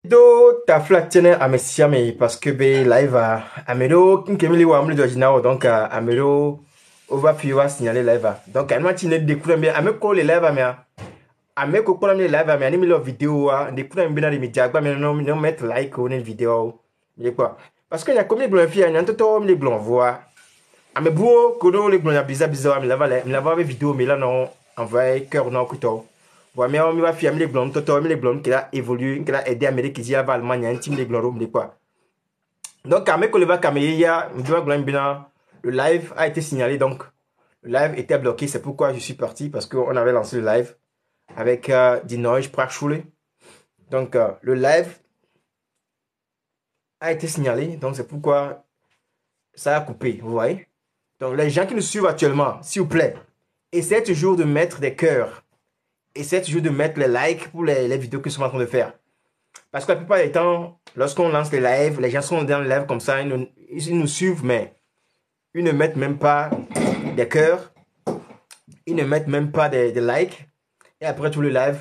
Do ta flatine amesiame parce que be live amelo nkemili wa amli dojinao donc amelo over fiwa signaler live donc anma tine découvrir bien ameko le live amia ameko pour le live amia ni milo vidéo découvrir bien les médias ba mais non mettre like ou une vidéo mais quoi parce que y a combien de blancs filles y a tout les blancs voix ame buo kodo les blancs ya bizarre mais là va vidéo mais là non envoyer cœur non couteau. Ouais, mais on va faire les blondes, les blondes qui a évolué, qui a aidé Amérique, qui a Allemagne, un team de blondes, quoi. Donc, à mes collègues, le live a été signalé, donc le live était bloqué, c'est pourquoi je suis parti, parce qu'on avait lancé le live avec Dinoy Prachule. Donc, le live a été signalé, donc c'est pourquoi ça a coupé, vous voyez. Donc, les gens qui nous suivent actuellement, s'il vous plaît, essayez toujours de mettre des cœurs. Essayez toujours de mettre les likes pour les vidéos que je suis en train de faire. Parce que la plupart du temps, lorsqu'on lance les lives, les gens sont dans le live comme ça, ils nous suivent, mais ils ne mettent même pas des cœurs, ils ne mettent même pas des likes. Et après, tout le live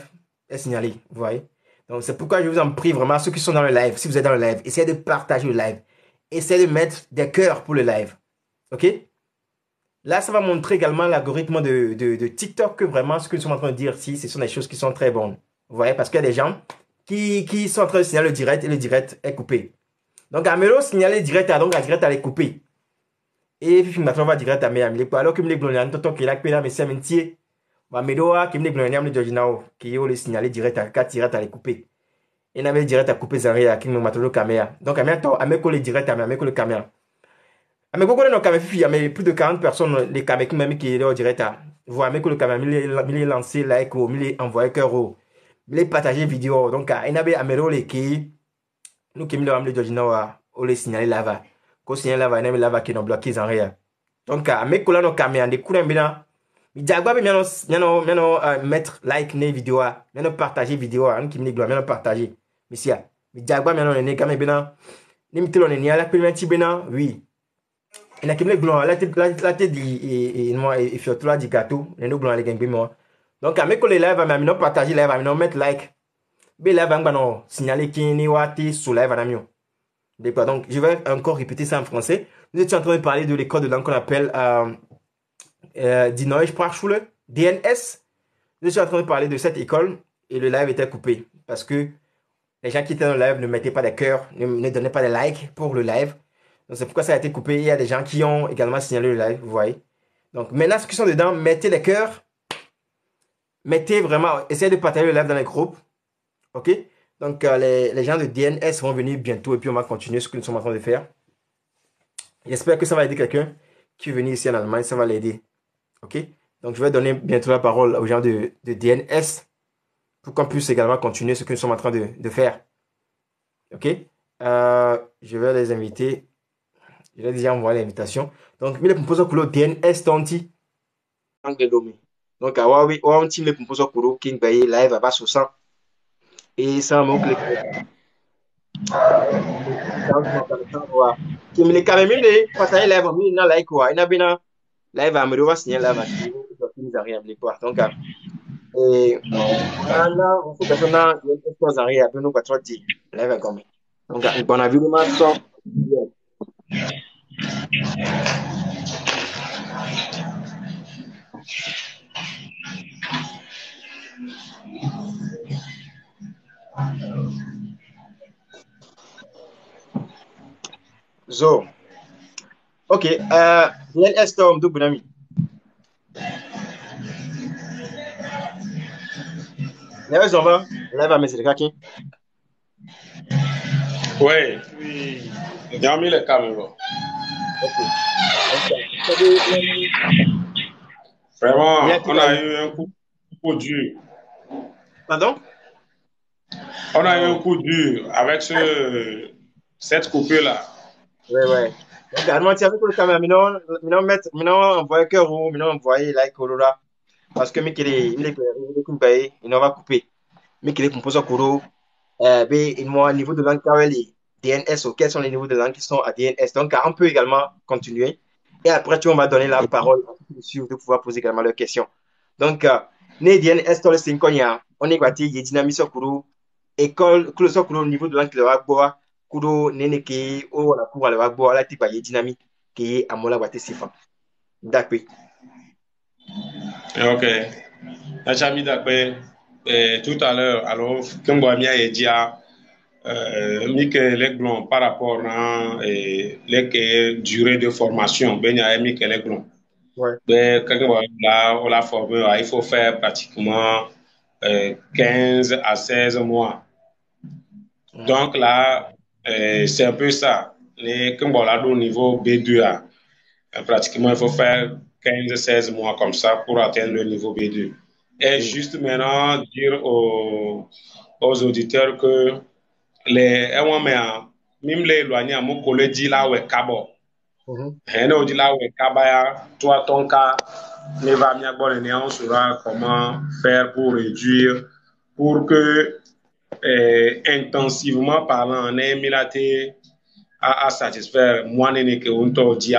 est signalé, vous voyez. Donc, c'est pourquoi je vous en prie vraiment, ceux qui sont dans le live, si vous êtes dans le live, essayez de partager le live. Essayez de mettre des cœurs pour le live. OK? Là, ça va montrer également l'algorithme de TikTok que vraiment ce que nous sommes en train de dire ici, ce sont des choses qui sont très bonnes. Vous voyez, parce qu'il y a des gens qui sont en train de signaler le direct et le direct est coupé. Donc, Amelo signaler le direct, donc la direct elle est coupée. Et puis, maintenant, on va direct à Miami. Alors que les blondiens, tout qui est là, mais c'est mentier. Amelo, qui les blondiens, les Georginao, qui est le signaler direct à 4 direct à les couper. Et on avait direct à couper Zaria, qui nous m'a le caméra. Donc, Ameko le direct à Ameko le caméra. Mais beaucoup de nos caméras, mais plus de 40 personnes, les caméras même qui est là au direct. Vous voyez que le caméra, il est lancé, like, il est envoyé cœur, il est partagé vidéo. Donc, il y a Amero qui, nous qui nous de Georgina, on les signaler là-bas. Quand on signale là-bas, il y a là-bas qui nous bloqué en rien. Donc, mais que là, nos caméras, des coups d'un bien, il y a mettre like les vidéos, nous partager vidéo, nous qui nous gloire, nous partager. Mais si, il y a maintenant, on est quand même bien, nous mettons on est là, la première petit bien, oui. Il y a qui me blanc, la tête dit et surtout là du gâteau, les nous blancs les gagnent moi. Donc à mes collègues live, mais non partager live, mais non mettre like. Mais live va non signaler qui ni wati sous live à l'amion. D'accord. Donc je vais encore répéter ça en français. Nous étions en train de parler de l'école de langue qu'on appelle Die Neue Sprachschule, DNS. Nous étions en train de parler de cette école et le live était coupé parce que les gens qui étaient dans le live ne mettaient pas de cœur, ne donnaient pas de like pour le live. Donc, c'est pourquoi ça a été coupé. Il y a des gens qui ont également signalé le live, vous voyez. Donc, maintenant, ceux qui sont dedans, mettez les cœurs. Mettez vraiment, essayez de partager le live dans les groupes. OK? Donc, les gens de DNS vont venir bientôt et puis on va continuer ce que nous sommes en train de faire. J'espère que ça va aider quelqu'un qui veut venir ici en Allemagne. Ça va l'aider. OK? Donc, je vais donner bientôt la parole aux gens de DNS pour qu'on puisse également continuer ce que nous sommes en train de faire. OK? Je vais les inviter. Je l'ai déjà envoyé l'invitation. Donc, il est proposé pour le DNS Tonti. Donc, oui, on team les proposé pour le King Bay live à bas 60. Et ça m'a cliqué. Qui me les quand même, il partage live, il n'a like quoi. Il n'a bien live à me revoir signer live à il n'a rien de quoi. Donc, et là, on fait personne, il y a des choses à rien, nous, pas trop dit. Live comme. Donc, on a vu le match. Zo. Ok, DNS Storm, double ami. Là, on va. Là, va mettre le kaki. Oui, j'ai mis les caméras. Ok. Vraiment, on a eu un coup dur. Pardon? On a eu un coup dur avec cette coupure-là. Oui, oui. Donc, à mentir avec le caméra, maintenant, envoyer que vous, maintenant, envoyer like, là. Parce que, il va couper. Mais qu'il est composé au niveau de langue, DNS, quels sont les niveaux de langue qui sont à DNS. Donc, on peut également continuer. Et après, on va donner la parole à ceux qui suivent de pouvoir poser également leurs questions. Donc, ne DNS, on est guati, il est dynamique sur Kourou. école, que le soit au niveau de l'angle de bois, kudo nene ke o la pour la bois la type de dynamique qui est à mola wate sifa. D'accord. Ok. Nachami dakpe tout à l'heure alors kembo amia edia mike leglon par rapport à les durée de formation ben ya mike leglon Ouais. ben quand on la formé il faut faire pratiquement 15 à 16 mois. Donc là c'est un peu ça. Les quand on l'a au niveau B2 pratiquement il faut faire 15-16 mois comme ça pour atteindre le niveau B2. Et juste maintenant, dire aux auditeurs que les même les éloignés à mon collègue dit là où est Cabo. Et nous dit là où est Cabaya, toi ton cas, ne va bien bon et on saura comment faire pour réduire, pour que intensivement parlant, on ait mis la tête à satisfaire moi que on t'a dit.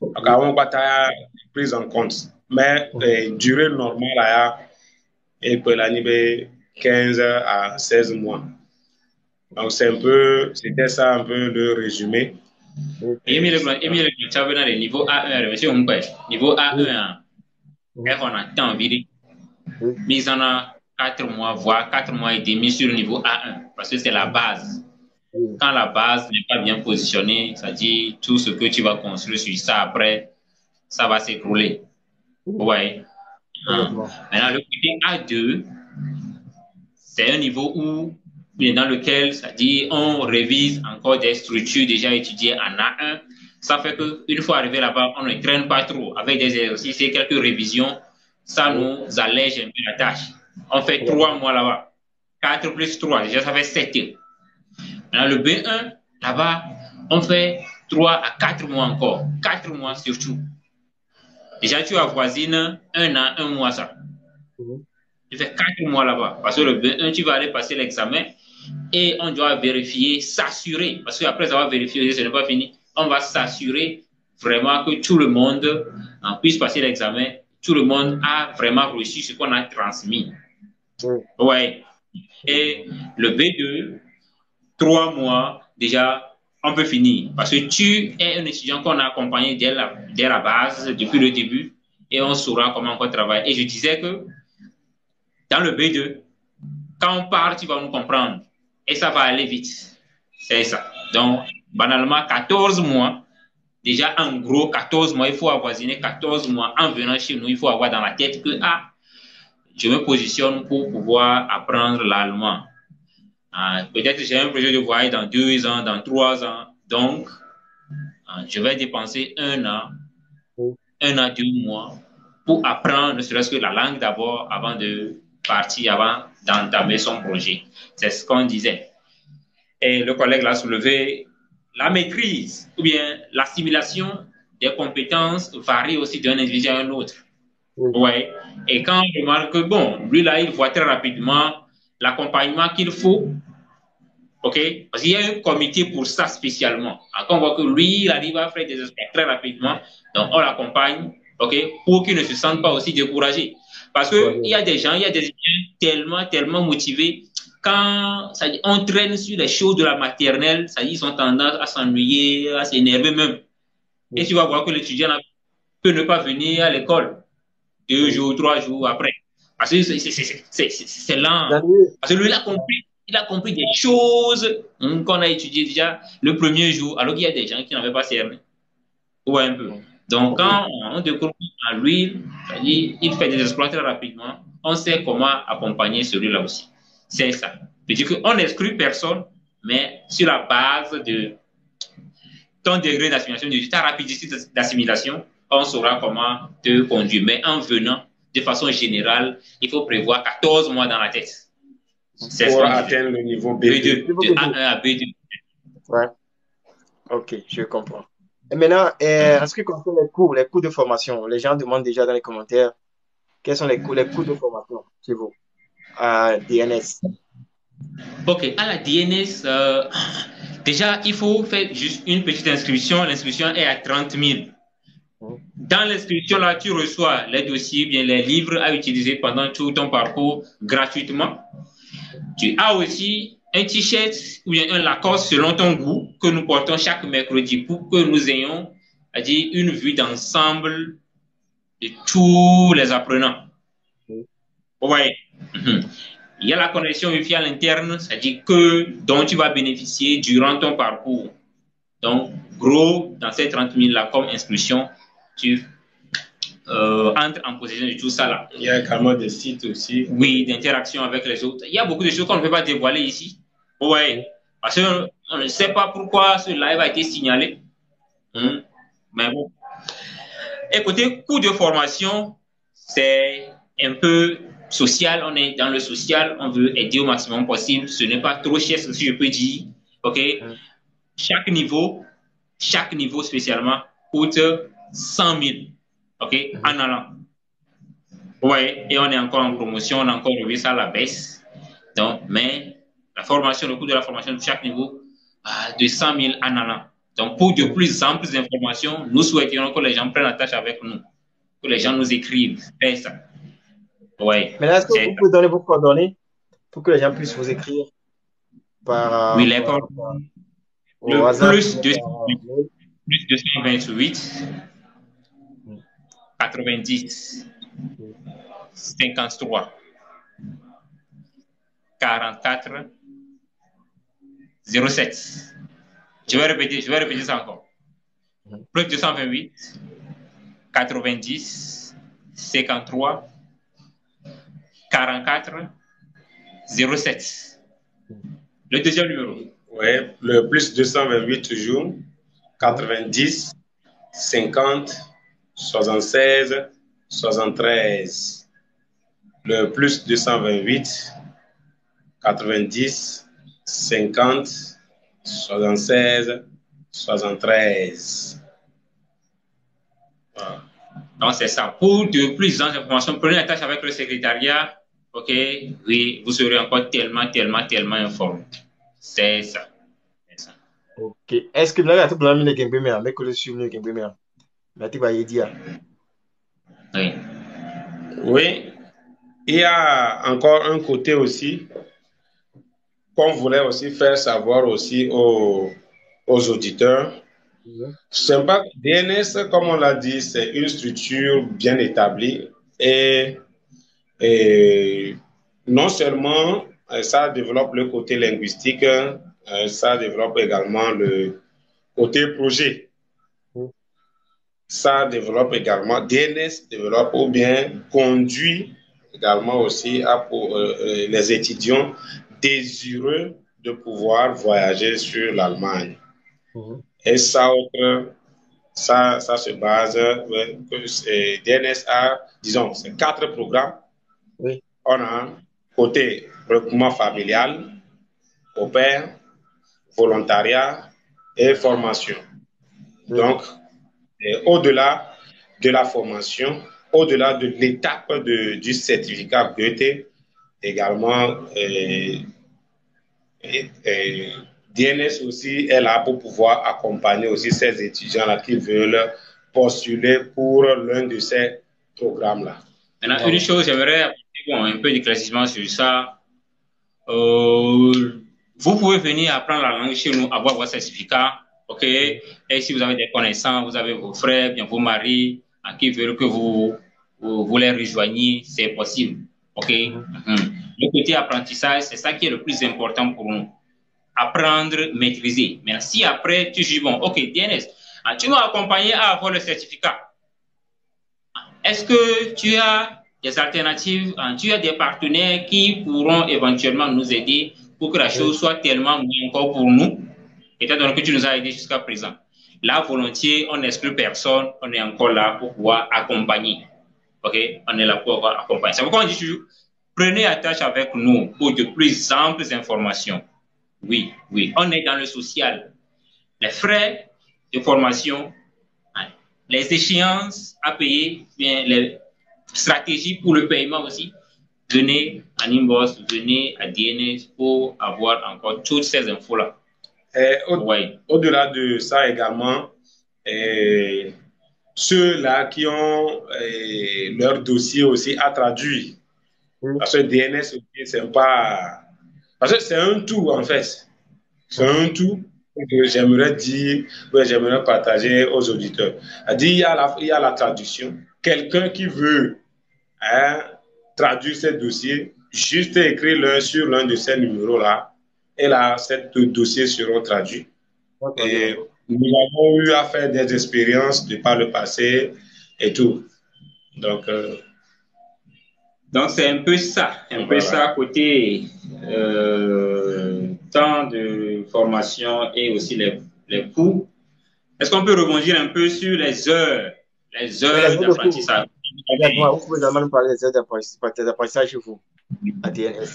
Donc, on va prise en compte. Mais durée normale, il peut l'animer 15 à 16 mois. Donc, c'était ça un peu le résumé. Émile, tu as le niveau A1, monsieur Moukwé. Niveau A1, on a tant envie mise en a 4 mois, voire 4 mois et demi sur le niveau A1, parce que c'est la base. Quand la base n'est pas bien positionnée, ça dit tout ce que tu vas construire sur ça après, ça va s'écrouler. Ouais. Maintenant, le côté A2, c'est un niveau dans lequel, ça dit, on révise encore des structures déjà étudiées en A1. Ça fait qu'une fois arrivé là-bas, on ne traîne pas trop avec des exercices et quelques révisions. Ça nous allège un peu la tâche. On fait 3 mois là-bas. 4 plus 3, déjà ça fait 7. Maintenant, le B1, là-bas, on fait 3 à 4 mois encore. 4 mois surtout. Déjà, tu avoisines 1 an, 1 mois ça. Tu fais 4 mois là-bas. Parce que le B1, tu vas aller passer l'examen et on doit vérifier, s'assurer. Parce qu'après avoir vérifié, ce n'est pas fini. On va s'assurer vraiment que tout le monde puisse passer l'examen. Tout le monde a vraiment reçu ce qu'on a transmis. Ouais. Et le B2, 3 mois, déjà, on peut finir. Parce que tu es un étudiant qu'on a accompagné dès la base, depuis le début, et on saura comment on travaille. Et je disais que dans le B2, quand on part, tu vas nous comprendre. Et ça va aller vite. C'est ça. Donc, banalement, 14 mois, déjà en gros, 14 mois, il faut avoisiner 14 mois. En venant chez nous, il faut avoir dans la tête que, je me positionne pour pouvoir apprendre l'allemand. Peut-être que j'ai un projet de voyage dans 2 ans, dans 3 ans. Donc, je vais dépenser 1 an, 2 mois pour apprendre ne serait-ce que la langue d'abord avant de partir, avant d'entamer son projet. C'est ce qu'on disait. Et le collègue l'a soulevé, la maîtrise ou bien l'assimilation des compétences varie aussi d'un individu à un autre. Ouais. Et quand on remarque que, bon, lui là, il voit très rapidement l'accompagnement qu'il faut. OK? Parce qu'il y a un comité pour ça spécialement. Quand on voit que lui, il arrive à faire des aspects très rapidement, donc on l'accompagne, OK? Pour qu'il ne se sente pas aussi découragé. Parce qu'il y a des gens, il y a des étudiants tellement motivés. Quand ça dit, on traîne sur les choses de la maternelle, ça dit, ils ont tendance à s'ennuyer, à s'énerver même. Et tu vas voir que l'étudiant peut ne pas venir à l'école 2 jours, 3 jours après. Parce que c'est lent. Parce que lui, il a compris des choses qu'on a étudiées déjà le premier jour, alors qu'il y a des gens qui n'avaient pas cerné. Ouais, un peu. Donc, quand on découvre à lui, il fait des exploits très rapidement, on sait comment accompagner celui-là aussi. C'est ça. C'est-à-dire qu'on n'exclut personne, mais sur la base de ton degré d'assimilation, de ta rapidité d'assimilation, on saura comment te conduire. Mais en venant, de façon générale, il faut prévoir 14 mois dans la tête. C'est pour atteindre le niveau B2. De A1 à B2. Ouais. Ok, je comprends. Et maintenant, en ce qui concerne les cours de formation, les gens demandent déjà dans les commentaires quels sont les cours de formation chez vous à DNS. Ok, à la DNS, déjà, il faut faire juste une petite inscription. L'inscription est à 30 000. Dans l'inscription, là, tu reçois les dossiers, bien les livres à utiliser pendant tout ton parcours gratuitement. Tu as aussi un t-shirt ou bien un Lacoste selon ton goût que nous portons chaque mercredi pour que nous ayons, c'est-à-dire une vue d'ensemble de tous les apprenants. Vous voyez. Il y a la connexion Wi-Fi à l'interne, c'est-à-dire que dont tu vas bénéficier durant ton parcours. Donc, gros, dans ces 30 000 là, comme inscription, tu entres en possession de tout ça là. Il y a également des sites aussi. Oui, d'interaction avec les autres. Il y a beaucoup de choses qu'on ne peut pas dévoiler ici. Oui, parce qu'on ne sait pas pourquoi ce live a été signalé. Mais bon. Écoutez, cours de formation, c'est un peu social. On est dans le social, on veut aider au maximum possible. Ce n'est pas trop cher, si je peux dire. OK? Chaque niveau spécialement, coûte 100 000. OK? En allant. Ouais, et on est encore en promotion, on a encore revu ça à la baisse. Donc, mais la formation, le coût de la formation de chaque niveau, de 100 000 en allant. Donc, pour de plus amples informations, nous souhaiterions que les gens prennent la tâche avec nous, que les gens nous écrivent. C'est ça. Ouais. Mais là, est-ce que vous pouvez donner vos coordonnées pour que les gens puissent vous écrire par. Oui, les coordonnées. Le plus 228 90 53 44 07. Je vais répéter ça encore. Plus 228 90 53 44 07. Le deuxième numéro. Oui, le plus 228 toujours, 90 50 76 73. Le plus 228 90 50 76 73. Voilà. Donc, c'est ça. Pour de plus d'informations, prenez la tâche avec le secrétariat. OK? Oui, vous serez encore tellement informé. C'est ça. OK. Est-ce que vous avez tout le monde qui est bien, mais que le suivre qui est bien? Mais tu vas y dire. Oui. Oui. Il y a encore un côté aussi qu'on voulait aussi faire savoir aussi aux auditeurs. C'est pas DNS, comme on l'a dit, c'est une structure bien établie et non seulement ça développe le côté linguistique, ça développe également le côté projet. Ça développe également, DNS développe ou bien conduit également aussi pour les étudiants désireux de pouvoir voyager sur l'Allemagne. Et ça, ça se base, DNS a, disons, c'est 4 programmes. Oui. On a côté recrutement familial, au pair, volontariat et formation. Oui. Donc, au-delà de la formation, au-delà de l'étape du certificat Goethe, également, DNS aussi est là pour pouvoir accompagner aussi ces étudiants-là qui veulent postuler pour l'un de ces programmes-là. Maintenant, une chose, j'aimerais apporter un peu d'éclaircissement sur ça. Vous pouvez venir apprendre la langue chez nous, avoir votre certificat, OK? Et si vous avez des connaissances, vous avez vos frères, bien vos maris, qui veulent que vous les rejoigniez, c'est possible, OK? Le côté apprentissage, c'est ça qui est le plus important pour nous. Apprendre, maîtriser. Mais si après, tu dis, bon, OK, DNS, tu m'as accompagné à avoir le certificat. Est-ce que tu as des alternatives, tu as des partenaires qui pourront éventuellement nous aider pour que la chose soit tellement mieux encore pour nous, étant donné que tu nous as aidés jusqu'à présent. Là, volontiers, on n'exclut personne, on est encore là pour pouvoir accompagner. OK? On est là pour pouvoir accompagner. C'est pourquoi on dit toujours, prenez attache avec nous pour de plus amples informations. Oui, on est dans le social. Les frais de formation, les échéances à payer, bien les stratégies pour le paiement aussi. Venez à Nimbos, venez à DNS pour avoir encore toutes ces infos-là. Au-delà de ça également, ceux-là qui ont leur dossier aussi à traduire. Parce que DNS, c'est pas Parce que c'est un tout, en fait. C'est un tout que j'aimerais dire, que j'aimerais partager aux auditeurs. Il y a la traduction. Quelqu'un qui veut traduire ces dossiers, juste écrire l'un sur l'un de ces numéros-là, et là, ces deux dossiers seront traduits. Et nous avons eu à faire des expériences de par le passé et tout. Donc c'est un peu ça, côté temps de formation et aussi les coûts. Est-ce qu'on peut rebondir un peu sur les heures d'apprentissage? Vous pouvez également nous parler des heures d'apprentissage chez vous, à DNS.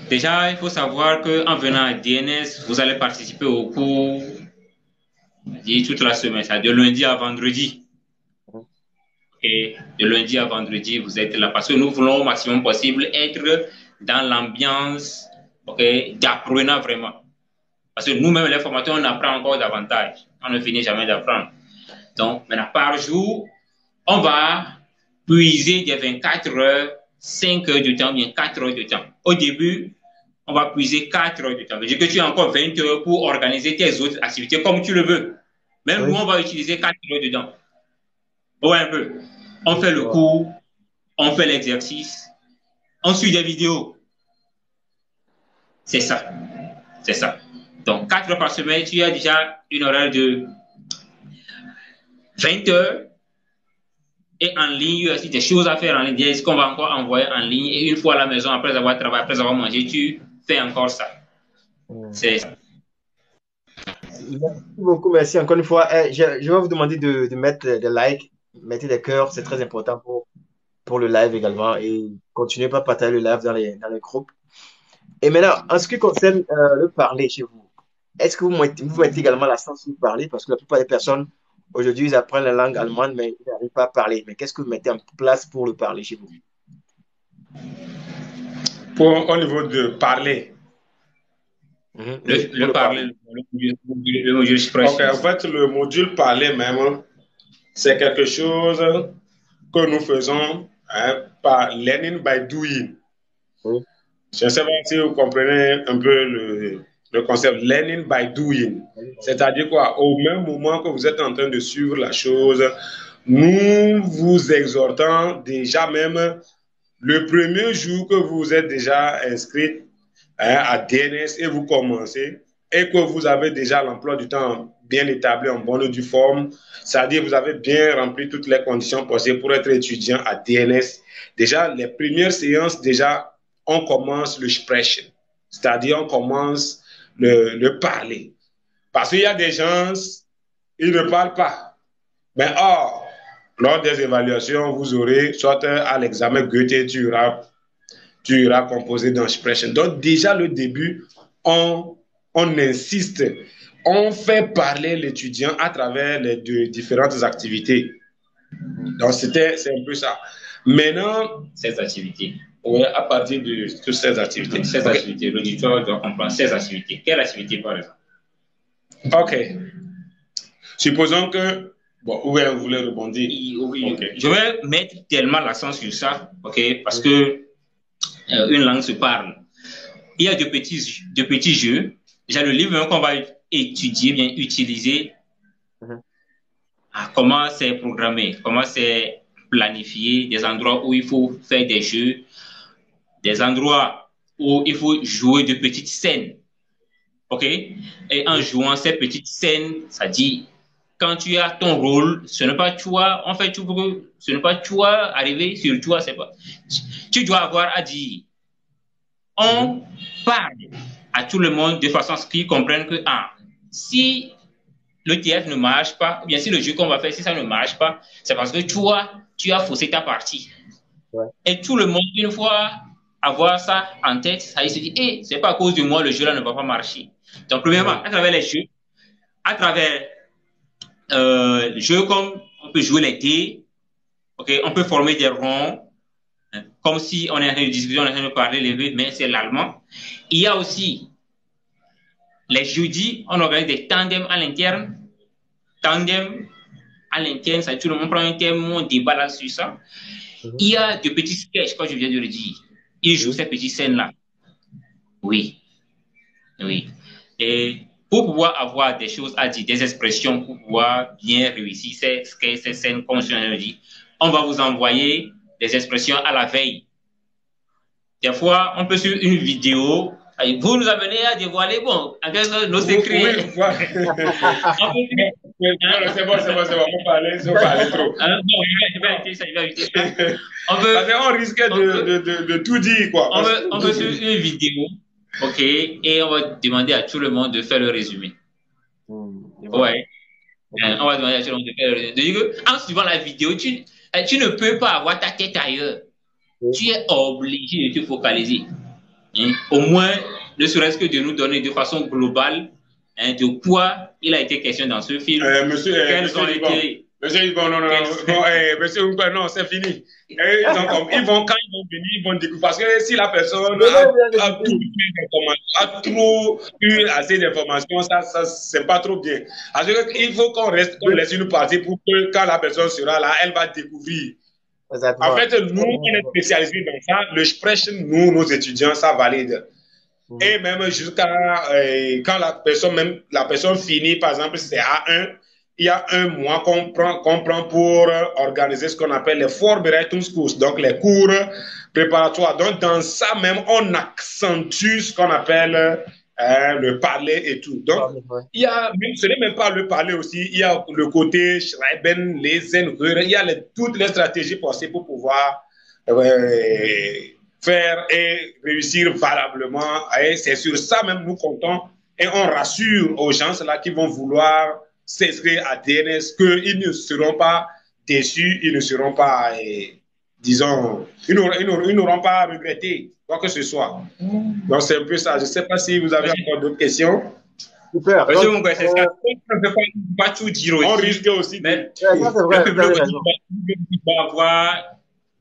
Déjà, il faut savoir qu'en venant à DNS, vous allez participer au cours toute la semaine, c'est-à-dire de lundi à vendredi. Et de lundi à vendredi, vous êtes là parce que nous voulons au maximum possible être dans l'ambiance d'apprenant vraiment. Parce que nous-mêmes, les formateurs, on apprend encore davantage. On ne finit jamais d'apprendre. Donc, maintenant, par jour, on va puiser des 24 heures, 5 heures de temps, bien 4 heures de temps. Au début, on va puiser 4 heures de temps. C'est-à-dire que tu as encore 20 heures pour organiser tes autres activités comme tu le veux. Même nous, on va utiliser 4 heures dedans. Ouais, un peu. On fait le cours, on fait l'exercice, on suit des vidéos. C'est ça. C'est ça. Donc, 4 heures par semaine, tu as déjà une horaire de 20 heures. Et en ligne, il y a aussi des choses à faire en ligne. Est-ce qu'on va encore envoyer en ligne? Et une fois à la maison, après avoir travaillé, après avoir mangé, tu fais encore ça. C'est ça. Merci beaucoup, merci encore une fois. Je vais vous demander de mettre des likes, mettez des cœurs, c'est très important pour le live également. Et continuez pas à partager le live dans les groupes. Et maintenant, en ce qui concerne le parler chez vous, est-ce que vous mettez également l'accent sur le parler? Parce que la plupart des personnes, aujourd'hui, ils apprennent la langue allemande, mais ils n'arrivent pas à parler. Mais qu'est-ce que vous mettez en place pour le parler chez vous? Au niveau de parler. Le parler, le module expression. En fait, le module parler même, c'est quelque chose que nous faisons par learning by doing. Je ne sais pas si vous comprenez un peu le concept learning by doing. C'est-à-dire quoi? Au même moment que vous êtes en train de suivre la chose, nous vous exhortons déjà même le premier jour que vous êtes déjà inscrit à DNS et vous commencez et que vous avez déjà l'emploi du temps bien établi en bonne et due forme, c'est-à-dire vous avez bien rempli toutes les conditions possibles pour être étudiant à DNS. Déjà, les premières séances, déjà, on commence le Sprechen, c'est-à-dire on commence le parler. Parce qu'il y a des gens, ils ne parlent pas. Mais or, lors des évaluations, vous aurez, soit à l'examen Goethe, tu auras composé dans Sprechen. Donc déjà, le début, on insiste, on fait parler l'étudiant à travers les différentes activités. Donc c'est un peu ça. Maintenant, ces activités. Oui, à partir de toutes ces activités. Donc, ces activités, l'auditoire doit comprendre ces activités. Quelle activité, par exemple? Ok. Supposons que... Bon, où vous voulez rebondir? Oui. Okay. Je vais mettre tellement l'accent sur ça, ok, parce que une langue se parle. Il y a de petits jeux. Déjà, le livre qu'on va étudier, bien utiliser, comment c'est programmé, comment c'est planifié, des endroits où il faut faire des jeux, des endroits où il faut jouer de petites scènes. OK? Et en jouant ces petites scènes, ça dit, quand tu as ton rôle, ce n'est pas toi, en fait, ce n'est pas toi arriver sur toi, c'est pas. Tu dois avoir à dire. On parle à tout le monde de façon à ce qu'ils comprennent que si le théâtre ne marche pas, ou bien si le jeu qu'on va faire, si ça ne marche pas, c'est parce que toi, tu as faussé ta partie. Ouais. Et tout le monde, une fois avoir ça en tête, ça il se dit, c'est pas à cause de moi, le jeu là ne va pas marcher. Donc, premièrement, à travers les jeux, à travers les jeux comme on peut jouer les dés, okay, on peut former des ronds, comme si on est en train de discuter, on est en train de parler, mais c'est l'allemand. Il y a aussi les jeudis, on organise des tandems à l'interne. Tandem à l'interne, ça tout le monde prend un thème, on débat là sur ça. Il y a de petits sketchs, comme je viens de le dire. il joue ces petites scènes-là. Oui, oui. Et pour pouvoir avoir des choses à dire, des expressions, pour pouvoir bien réussir ces scènes, comme je dit, on va vous envoyer des expressions à la veille. Des fois, on peut sur une vidéo, vous nous amenez à dévoiler, bon, en quelque sorte, nos secrets. Oui, voilà. C'est bon, on va parler trop. Bon, je vais arrêter ça, je vais arrêter ça. On risque de tout dire, quoi. On peut sur une vidéo, ok, et on va demander à tout le monde de faire le résumé. Ouais. On va demander à tout le monde de faire le résumé. C'est-à-dire qu'en suivant la vidéo, tu ne peux pas avoir ta tête ailleurs. Tu es obligé de te focaliser. Au moins, ne serait-ce que de nous donner de façon globale de quoi il a été question dans ce film. Quels ont été... Monsieur, non, c'est fini. Quand ils vont venir, ils vont découvrir. Parce que si la personne a trop eu assez d'informations, ça c'est pas trop bien. Il faut qu'on laisse une partie pour que quand la personne sera là, elle va découvrir. Exactement. En fait, nous, on est spécialisés dans ça. Le Sprech, nous, nos étudiants, ça valide. Et même jusqu'à quand la personne finit, par exemple, c'est A1, il y a un mois qu'on prend pour organiser ce qu'on appelle les Vorbereitungskurs, donc les cours préparatoires. Donc, dans ça même, on accentue ce qu'on appelle le parler et tout. Donc, ce n'est même pas le parler aussi, il y a le côté Schreiben, Lesen, il y a toutes les stratégies possibles pour pouvoir faire et réussir valablement. Et c'est sur ça même nous comptons et on rassure aux gens là qui vont vouloir s'inscrire à DNS qu'ils ne seront pas déçus, ils ne seront pas, disons, ils n'auront pas regretté quoi que ce soit. Donc c'est un peu ça. Je ne sais pas si vous avez encore d'autres questions. Super. Monsieur Mungwe, c'est ça. On ne peut pas tout dire aussi. On risque aussi. Mais avoir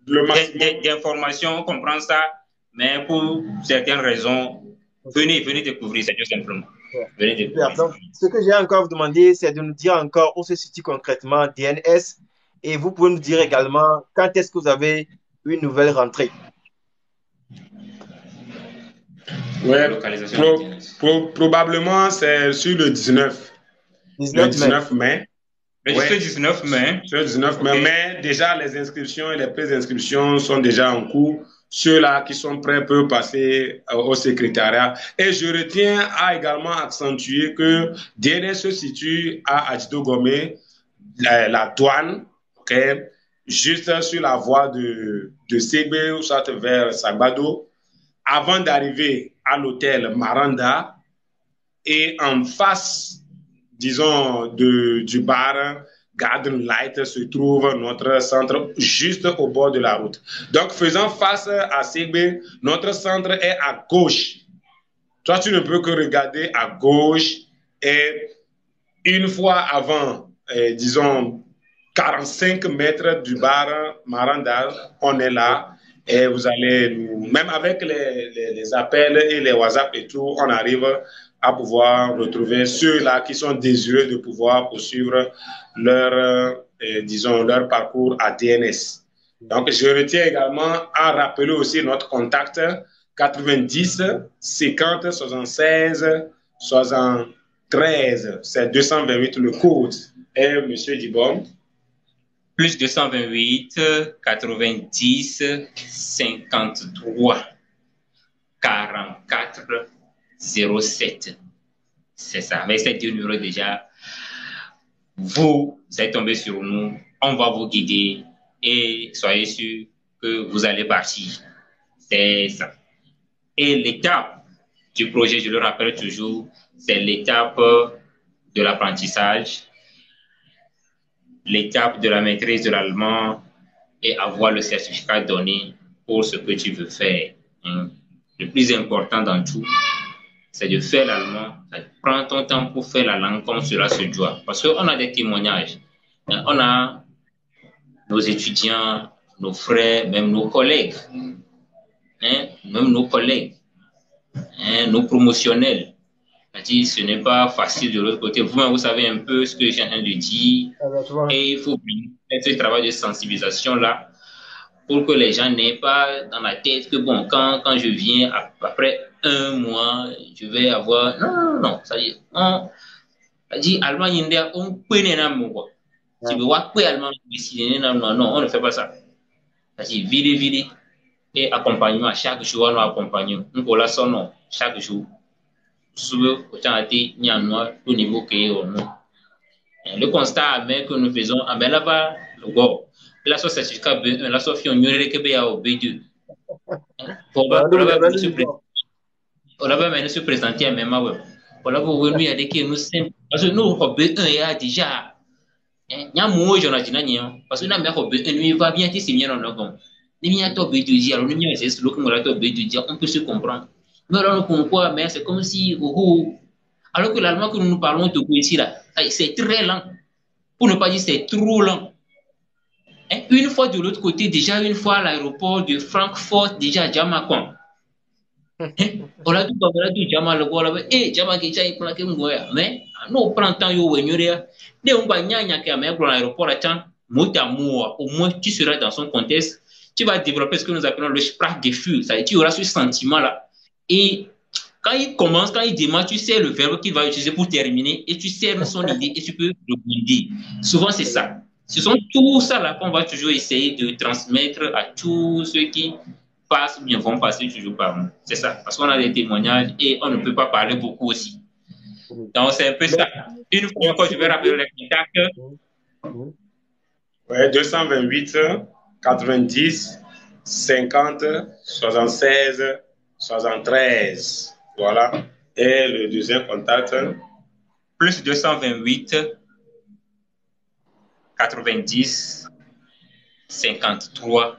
des informations, comprendre ça, mais pour certaines raisons, venez découvrir, c'est tout simplement. Venez découvrir. Donc, ce que j'ai encore vous demander, c'est de nous dire encore où se situe concrètement DNS et vous pouvez nous dire également quand est-ce que vous avez une nouvelle rentrée. Ouais, probablement c'est sur le 19. Le 19 mai. Le 19 mai. Sur le 19 mai. Okay. Mais déjà, les inscriptions et les pré-inscriptions sont déjà en cours. Ceux-là qui sont prêts peuvent passer au secrétariat. Et je retiens à également accentuer que DNS se situe à Adjidogomé, la douane, okay, juste sur la voie de Ségbe ou soit vers Sagbado, avant d'arriver à l'hôtel Maranda et en face, disons, du bar Garden Light se trouve notre centre juste au bord de la route. Donc, faisant face à Ségbe, notre centre est à gauche. Toi, tu ne peux que regarder à gauche et une fois avant, disons, 45 mètres du bar Maranda, on est là. Et vous allez même avec les appels et les WhatsApp et tout, on arrive à pouvoir retrouver ceux-là qui sont désireux de pouvoir poursuivre leur parcours à DNS. Donc, je retiens également à rappeler aussi notre contact 90 50 76 73. C'est 228 le code. Et M. Dibon. Plus 228 90 53 44 07. C'est ça. Avec ces deux numéros déjà, vous êtes tombé sur nous. On va vous guider et soyez sûr que vous allez partir. C'est ça. Et l'étape du projet, je le rappelle toujours, c'est l'étape de l'apprentissage, l'étape de la maîtrise de l'allemand et avoir le certificat donné pour ce que tu veux faire. Le plus important dans tout, c'est de faire l'allemand. Prends ton temps pour faire la langue comme cela se doit. Parce qu'on a des témoignages. On a nos étudiants, nos frères, même nos collègues. Même nos collègues. Nos promotionnels. C'est-à-dire, ce n'est pas facile de l'autre côté. Vous-même, vous savez un peu ce que je suis en train de dire. Et il faut faire ce travail de sensibilisation-là pour que les gens n'aient pas dans la tête que bon, quand je viens après un mois, je vais avoir. Non. Ça dit, Allemagne, India, on connaît quoi. Tu veux voir quoi Allemagne, non, on ne fait pas ça. Ça dit, vide. Et accompagnement, chaque jour, nous accompagnons. Nous, pour la non, chaque jour. Souvent, autant été, il y a au niveau que le constat amer que nous faisons, là-bas, le go. La sauce certificat B1, la sauce on y que B2. Pour là-bas, mais nous se présenter à même web. Pour là-bas, nous, il y a des qui nous simple. Parce que nous, B1, il y a déjà. Il y a un mot, j'en ai dit, parce que la mère B1, lui, va bien, c'est bien, on a bon. Il y a un B2, alors, il y a un B2, on peut se comprendre. Mais alors, pourquoi, mais c'est comme si, alors que l'allemand que nous parlons de ici, là, c'est très lent. Pour ne pas dire c'est trop lent. Une fois de l'autre côté, déjà une fois à l'aéroport de Francfort, déjà Jamakon. On a tout Jamal le voilà, Jamal qui est pour laquelle mais nous prend temps yo wenyoria. Dès on va nyanya qui a même pour l'aéroport à temps, au moins tu seras dans son contexte, tu vas développer ce que nous appelons le Sprachgefühl, c'est-à-dire tu auras ce sentiment là. Et quand il démarre, tu sais le verbe qu'il va utiliser pour terminer et tu sais son idée et tu peux rebondir. Souvent, c'est ça. Ce sont tout ça là qu'on va toujours essayer de transmettre à tous ceux qui passent ou bien vont passer toujours par nous. C'est ça. Parce qu'on a des témoignages et on ne peut pas parler beaucoup aussi. Donc, c'est un peu ça. Une fois encore, je vais rappeler les contacts. Ouais, 228 90 50 76 73. Voilà. Et le deuxième contact. Plus 228 90 53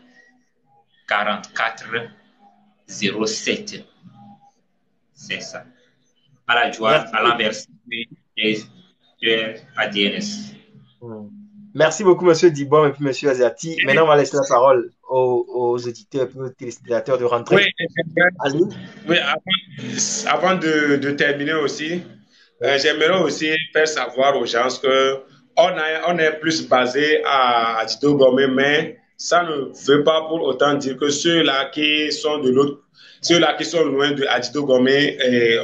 44 07. C'est ça. À la joie, à l'inverse, et à DNS. Merci beaucoup, monsieur Dibon et puis monsieur Azati. Maintenant, on va laisser la parole aux auditeurs et aux téléspectateurs de rentrer. Oui, avant de terminer aussi, j'aimerais aussi faire savoir aux gens que on est plus basé à Tito Gomé, mais ça ne veut pas pour autant dire que ceux-là qui sont de l'autre, ceux-là qui sont loin de Tito Gomé,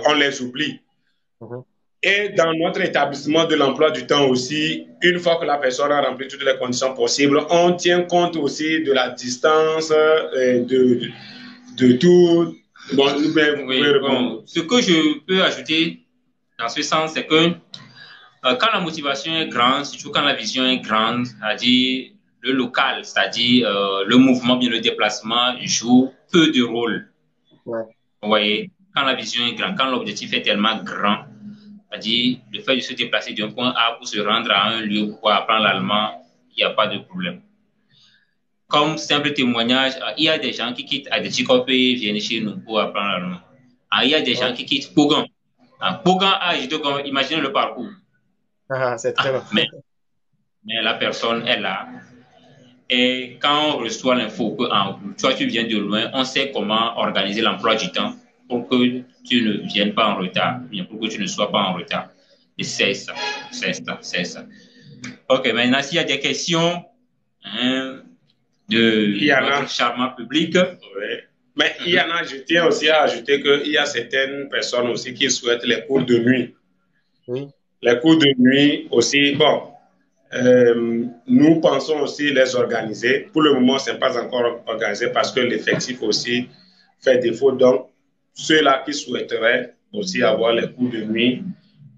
on les oublie. Et dans notre établissement de l'emploi du temps aussi, une fois que la personne a rempli toutes les conditions possibles, on tient compte aussi de la distance, de tout. Bon, ce que je peux ajouter dans ce sens, c'est que quand la motivation est grande, surtout quand la vision est grande, c'est-à-dire le local, c'est-à-dire le mouvement, bien le déplacement joue peu de rôle. Ouais. Vous voyez, quand la vision est grande, quand l'objectif est tellement grand, c'est-à-dire le fait de se déplacer d'un point A pour se rendre à un lieu pour apprendre l'allemand, il n'y a pas de problème. Comme simple témoignage, il y a des gens qui quittent Adétikop et viennent chez nous pour apprendre l'allemand. Il y a des gens qui quittent Pogan. Pogan, imaginez le parcours. C'est très bon. Mais la personne est là. Et quand on reçoit l'info que toi tu viens de loin, on sait comment organiser l'emploi du temps pour que tu ne viennes pas en retard, bien pour que tu ne sois pas en retard. Et c'est ça. Ok, maintenant s'il y a des questions de notre charmant public. Oui. Mais il y en a, je tiens aussi à ajouter qu'il y a certaines personnes aussi qui souhaitent les cours de nuit. Oui. Les cours de nuit aussi, bon, nous pensons aussi les organiser. Pour le moment, ce n'est pas encore organisé parce que l'effectif aussi fait défaut. Donc, ceux-là qui souhaiteraient aussi avoir les cours de nuit,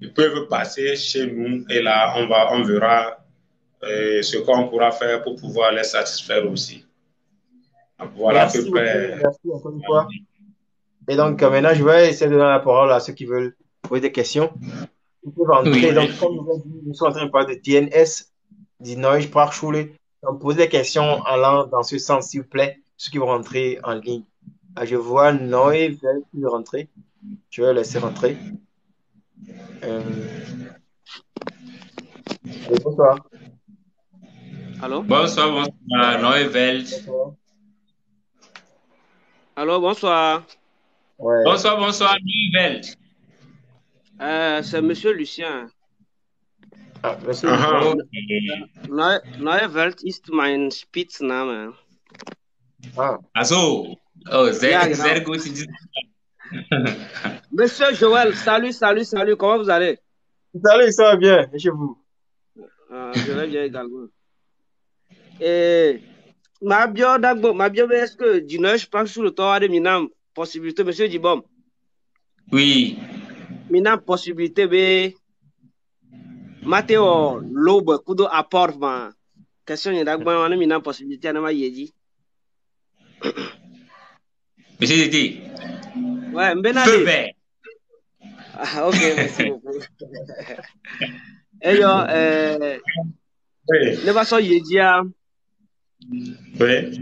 ils peuvent passer chez nous et là, on verra ce qu'on pourra faire pour pouvoir les satisfaire aussi. Donc, voilà merci à peu près. Merci encore une fois. Et donc, maintenant, je vais essayer de donner la parole à ceux qui veulent poser des questions. Vous pouvez rentrer. Oui. Donc, comme nous sommes en train de parler de DNS, die Neue Sprachschule. Donc, posez des questions allant dans ce sens, s'il vous plaît, ceux qui vont rentrer en ligne. Je vois Noé qui veut rentrer. Je vais laisser rentrer. Bonsoir. Allô? Bonsoir, Noé Welt. Allô, bonsoir. Ouais. Bonsoir, Noé Welt. C'est Monsieur Lucien. Monsieur Neue Welt ist mein Spitzname. Ah. Aso. Oh, Yeah, you know. c'est good. Monsieur Joël, salut. Comment vous allez? Salut, ça va bien. Et chez vous? Je vais bien également. Et ma bio, est-ce que Dino, je pense sur le temps de Minam, possibilité, monsieur Dibom. Oui. Minam, possibilité, mais Matteo, l'aube, kudo apport, ma question, il y a d'abord, on a Minam, possibilité, on a yedi. Monsieur Titi. Ouais, Mbenade. Feu vert. Ah, ok, merci beaucoup. Et yo, Oui. ne pas so yedia. Oui.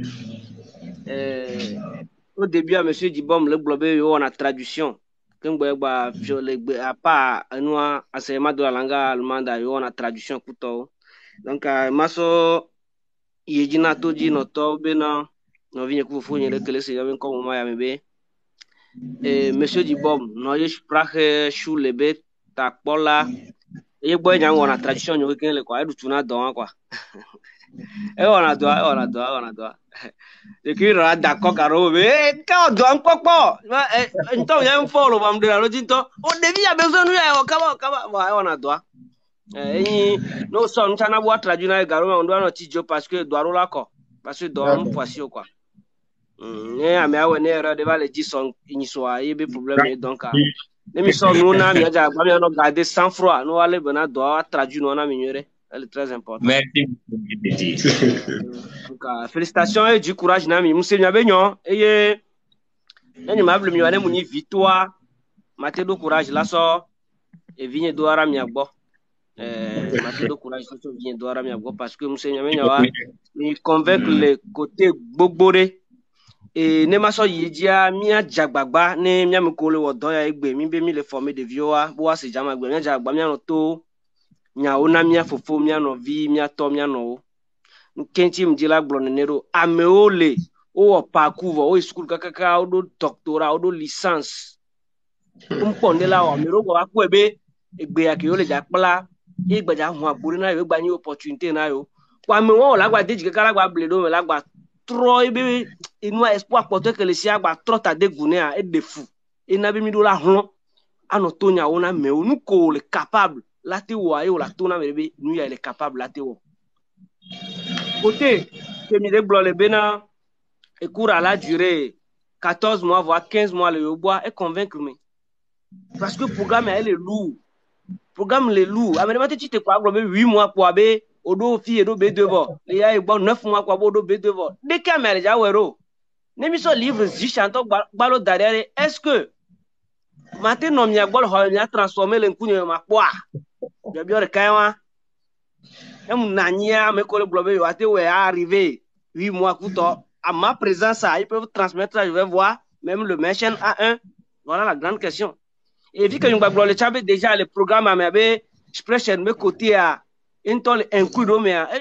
Au début, à monsieur Dibom, le blobé, on a traduction. Quand à part nous, enseignement de la langue allemande, on a traduction couteau. Donc, maso yedina toji no to bena no vinye kufu nyele kele se yaben comme moi yambe. Monsieur Dibom, no je sprache schule be ta pola. Et boy nyang on a traduction nyo kele quoi, edu tuna don quoi. On a droit. Et qui est d'accord, caro, mais quand on doit encore, un temps, il y a un follow, on me dit, on devient à besoin de on a droit. Nous sommes en train de traduire les garous, on doit notre parce que doit rouler quoi, parce que doit nous poisson quoi. Mais on est devant les 10 sont il y a des problèmes donc. Les missions nous on a déjà gardé sans froid, nous allons venir doit traduire nous on a mignonné. Elle est très importante. Merci. Donc, félicitations et du courage, Nami. Monsieur Nyabenyo, et nous m'avons mis à une victoire. Maté do courage là, ça, et vigne d'Ouara Miagbo. Maté do courage, ça, vigne d'Ouara Miagbo, parce que Monsieur Nyabenyo, il convainc les côtés Bobore. Et ne ma so yedia mia jagbagba ne mia mukole wodo ya egbe mi be mi le former de vioa bo wa se jama egbe mia jagba mia no to nya ona mia fofo mia no vi mia to mia no nkenti mdila gblɔ nene ɖo amewo le wo parcours wo school kakaka wo do doctorat wo do licence ŋkpɔ ne la wɔ ame ɖewo va kpɔe be egbe ya ke wo le dza kpla ye gbadza hu agbo ɖe na yo gba nyi opportunité na yo ko amewo la gba de dzi kaka la gba ble ɖo me la gba trɔ ebe enua espoir kpɔtɔ ke le sia gba trɔ ta de gu ne a eɖe fu ena be mi ɖo la hlɔ anɔ to nyawo na amewo nu ko le capable la te wɔ ye wo la to na me be nu ya le capable la te wɔ. Côté, que mi blog le bena, et cours à la durée 14 mois, voire 15 mois, le bois et convaincre me. Parce que le programme est lourd. Le programme est lourd. Mais tu te crois 8 mois pour aller au dos fille et au B2. Il y a 9 mois pour aller au dos B2. Dès qu'il y a un déjà, ne mi so livre, si chanton, balo derrière, est-ce que maintenant, mi a transformé l'encouné de ma poire? J'ai bien le caïman. Nania, mes collègues blobés, ils arrivé 8 mois à ma présence, ils peuvent transmettre ça, je vais voir, même le Mission A1. Voilà la grande question. Et vu que nous avons déjà le programme à mes expression de mes côtés à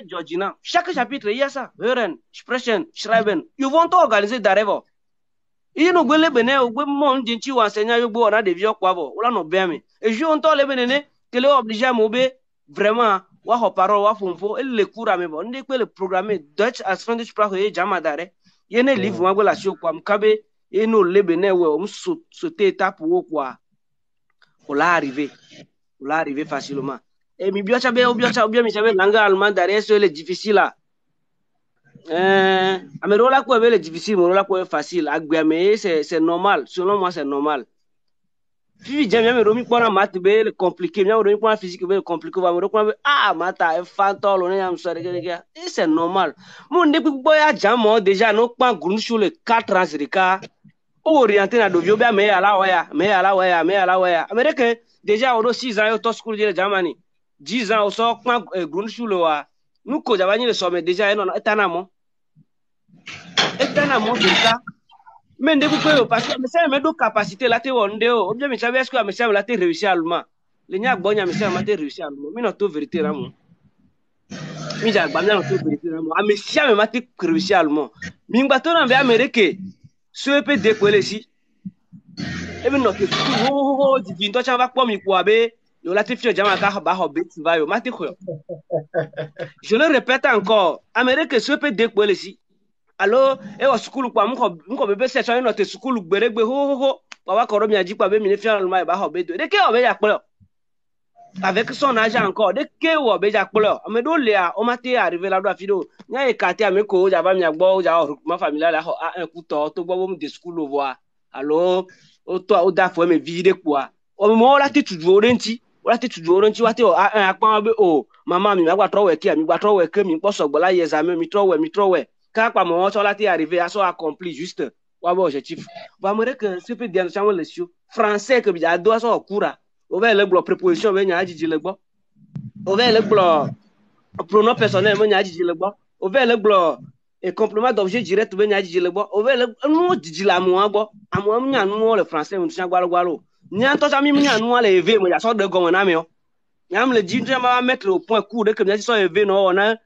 Georgina. Chaque chapitre, il y a ça. Hören, expression, schreiben. Ils vont tout organiser d'arriver. Ils nous veulent béné, ou mon gentil ou enseignant, ils vont avoir des vieux quoi, ou là, nous bien. Et je entends les béné, que les obligés à m'obéir vraiment. Wa parole wa fonfo le cours à me bon ndé que le programme Dutch as French sprache e jama dare yene livre ma la show kwa mkabe e no lebene we on sauter étape wo quoi on l'a arrivé facilement et mi biocha be obia mi chabe langue allemand dare c'est le difficile là amerola ko be le difficile morola ko facile agbiame c'est normal selon moi c'est normal. Puis j'aime bien me prendre maths be compliqué, bien me prendre physique be compliqué, va me reprendre maths est fantôme, on est am ça et c'est normal. Mon depuis boya jamo déjà no pas grundschule 4 ans de cas orienté na dovio be me ala waya. Américain déjà on a 6 ans au school de Germany. 10 ans au sort pas grundschule wa. Nous ko javani le sommet déjà non etanamo c'est ça. Mais ne vous pouvez parce que ça me donne capacité là te wonde o bien me savez est-ce que me savez là te réussi allemand le nya gbonya me savez ma te réussi allemand mi no to vérité là mo mi ja gba mi no to vérité là mo me savez ma te réussi allemand mi ngba to na be Amérique so pe de ko le si e bi no ke ho di to cha ba po mi ko abe yo la te fi jama ka ba ho bet va yo ma te ko je le répète encore Amérique so pe de ko le si alo e wa school kwa mko bebe section no te school gberegbe ho wa ko ro mi aji pa be mi ni final ma ba ho be do de ke o be ya pe avec son âge encore de ke wo be ja pe me do le a o ma te arrivé là do afido nya e ka te ame ko ja ba mi agbo ja ma familial la ho a un coup to gbo mo de school voir alo o to o da fo me vide kwa o mo la ti tuju orenti wala ti tuju orenti wa te o a pa be o mama mi gba tro we ki mi gba tro we ke mi po so gbo la ye examen mi tro we ka pa mo so la ti arrivé a so accompli juste wa bo objectif va me que ce peut dire chamon le sio français que bi a do so kura o be le gbo préposition be nya ajiji le gbo o be le gbo pronom personnel be nya ajiji le gbo o be le gbo et complément d'objet direct be nya ajiji le gbo o be le no jiji la mo gbo amo nya no le français mo tia gwalo nya to sa mi nya no le eve mo ya so de go na me o nya me le dit ma mettre au point court de que nya so eve no na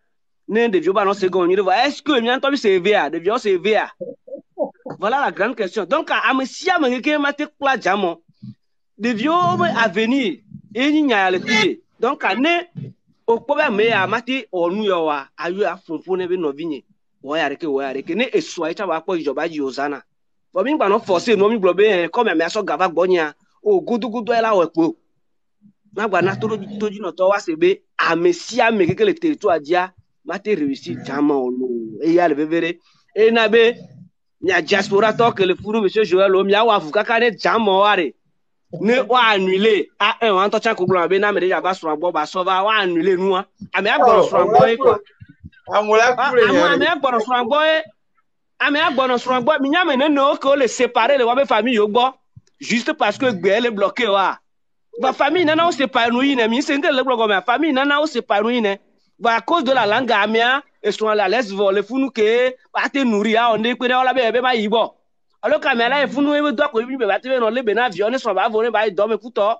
ne de vieux ba no se go ni est-ce que nya to bi se eve a de vieux se eve a. Voilà la grande question. Donc, à Messia, je mate kula jamo. De vieux à venir, et n'y a le pied. Donc, à ne, au problème, mais à mate, au New York, à eu à fomponer nos vignes. Ouais, avec, ne, et soit, à quoi je vais Yosana. Pour moi, pas non forcé, non, globé, comme un merceau gava bonia, au goudou, là, au coup. Na gwana tout dit notre wa sebe à Messia, mais que le territoire dia, mate réussi jamo, et y a le verre, et nabe. Nya diaspora to que le furu monsieur Joël o mi awa fu kaka ne jamo ware ne wa annuler a un wan to chan ko gbo be na me de ba so agbo ba so ba wa annuler nu a me agbo so agbo e ko Amula kure ya me agbo so agbo e a me agbo so agbo mi nya me ne no ko le séparer le wa be famille yo gbo juste parce que gbe le bloqué wa ba famille na na o séparer nu yi ne mi se ngel le bloqué ma famille na na o séparer nu yi ne ba à cause de la langue amia et sont à l'aise voler funu que ba te nourrir on est pere wala be ma yibo alors camera e funu e do ko bi be ba te no le be na avion so ba vone ba do me kuto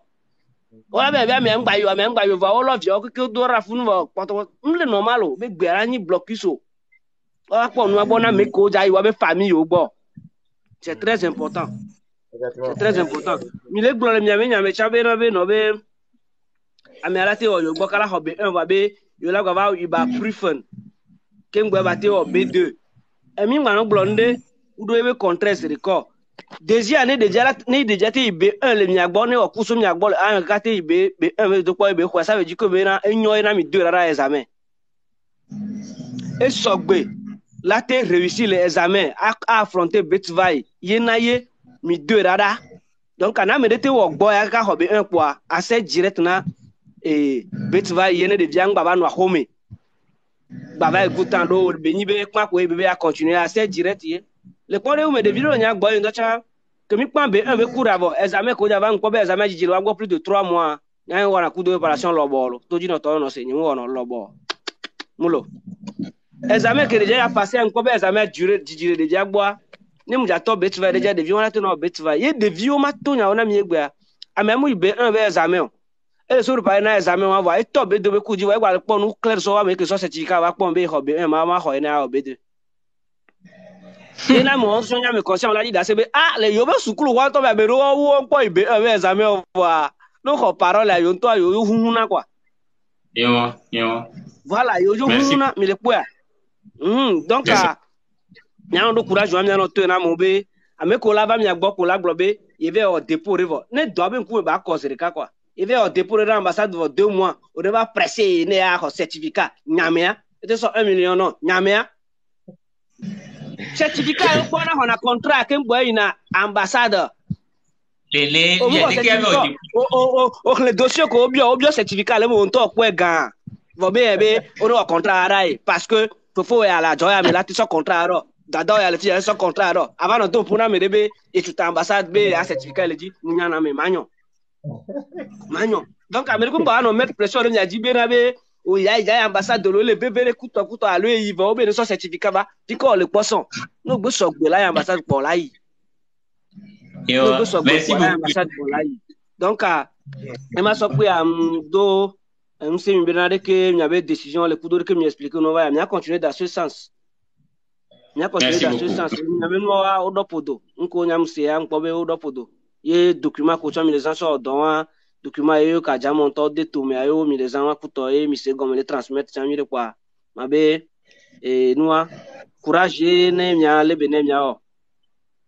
wala be me ngba yo va o lo vio que do ra funu ba poto mle normal o be gbera ni block so wala po nu agbo na me ko ja iwa be famille o gbo c'est très important mi le gbo le mi ame chabe no be ame ala te o yo gbo kala hobe un va be yo la va iba prefen kengbe bate o B2 emi ngano blonde udo ebe contrast record deuxième année déjà te B1 le miagbo ne o kuso miagbo an ka te B1 do ko ebe kwa ça veut dire que be na enyo na mi 2 rara examen et sogbe la te réussi les examens à affronter Betvai yenaye mi 2 rara donc ana me te wo gbo ya ka ho B1 kwa assez direct na et Betvai yene de viang baba no home baba écoutant do beni be kwa ko bebe a continuer à ser direct ye le pon de me de vidéo nya gbo ndo cha que mi pan be un be cours avant examen ko java nko be examen jiji lo gbo plus de 3 mois nya wona coup d'opération lobolo to ji no to no se ni wona lobo mulo examen que déjà a passé nko be examen duré jiji de dia gbo ni mu ja to Betvai déjà de vie on a te no Betvai ye de vie o ma to nya ona mi egba amemu ibe un be examen et sur le na examen on va et to be de be ku ji wa gba pon nu clair so wa me que so certificat wa pon be ho be ma ho na ho be de et na mo so nya me conscient la di da se be le yo be sukulu wa to be ro wo po ibe examen wa no ho parole yo to yo hu na kwa yo voilà yo hu na mi le poa donc nya no courage wa mi na to na mo be ame ko la ba mi agbo ko la globe il va au dépôt revo ne do be ku ba cause de quoi il va au dépôt de l'ambassade pour 2 mois. On va presser un certificat. Nyamea. C'était sur 1 million, non. Nyamea. Certificat, on a contrat avec une ambassade. Le dossier qu'on a bien certificat, on a quoi gan. On a un contrat parce que il faut aller à la joie, mais là, tu as un contrat. D'abord, il y a un contrat. Avant de tout, pour nous, et tu as ambassade, un certificat, il dit, nous n'en avons pas. Donc Amérique ba no mettre pression le nya jibera be o ya ambassade de le bébé kuto a le yi va o be so certificat ba diko le poisson no gbo so gbe la ambassade pour la yi merci beaucoup ambassade pour la yi donc e ma so pe do se mi benade que il y avait décision le kudo que mi expliquer no va mi a continuer dans ce sens mi a continuer dans ce sens mi même wa o do podo nko nya mse ya nko be o do podo ye document ko chami les gens so don document yo ka jamon to de to me ayo mi les gens ko to e mi se gomme les transmettre chami de quoi mabe noa courage ne mia le bene mia o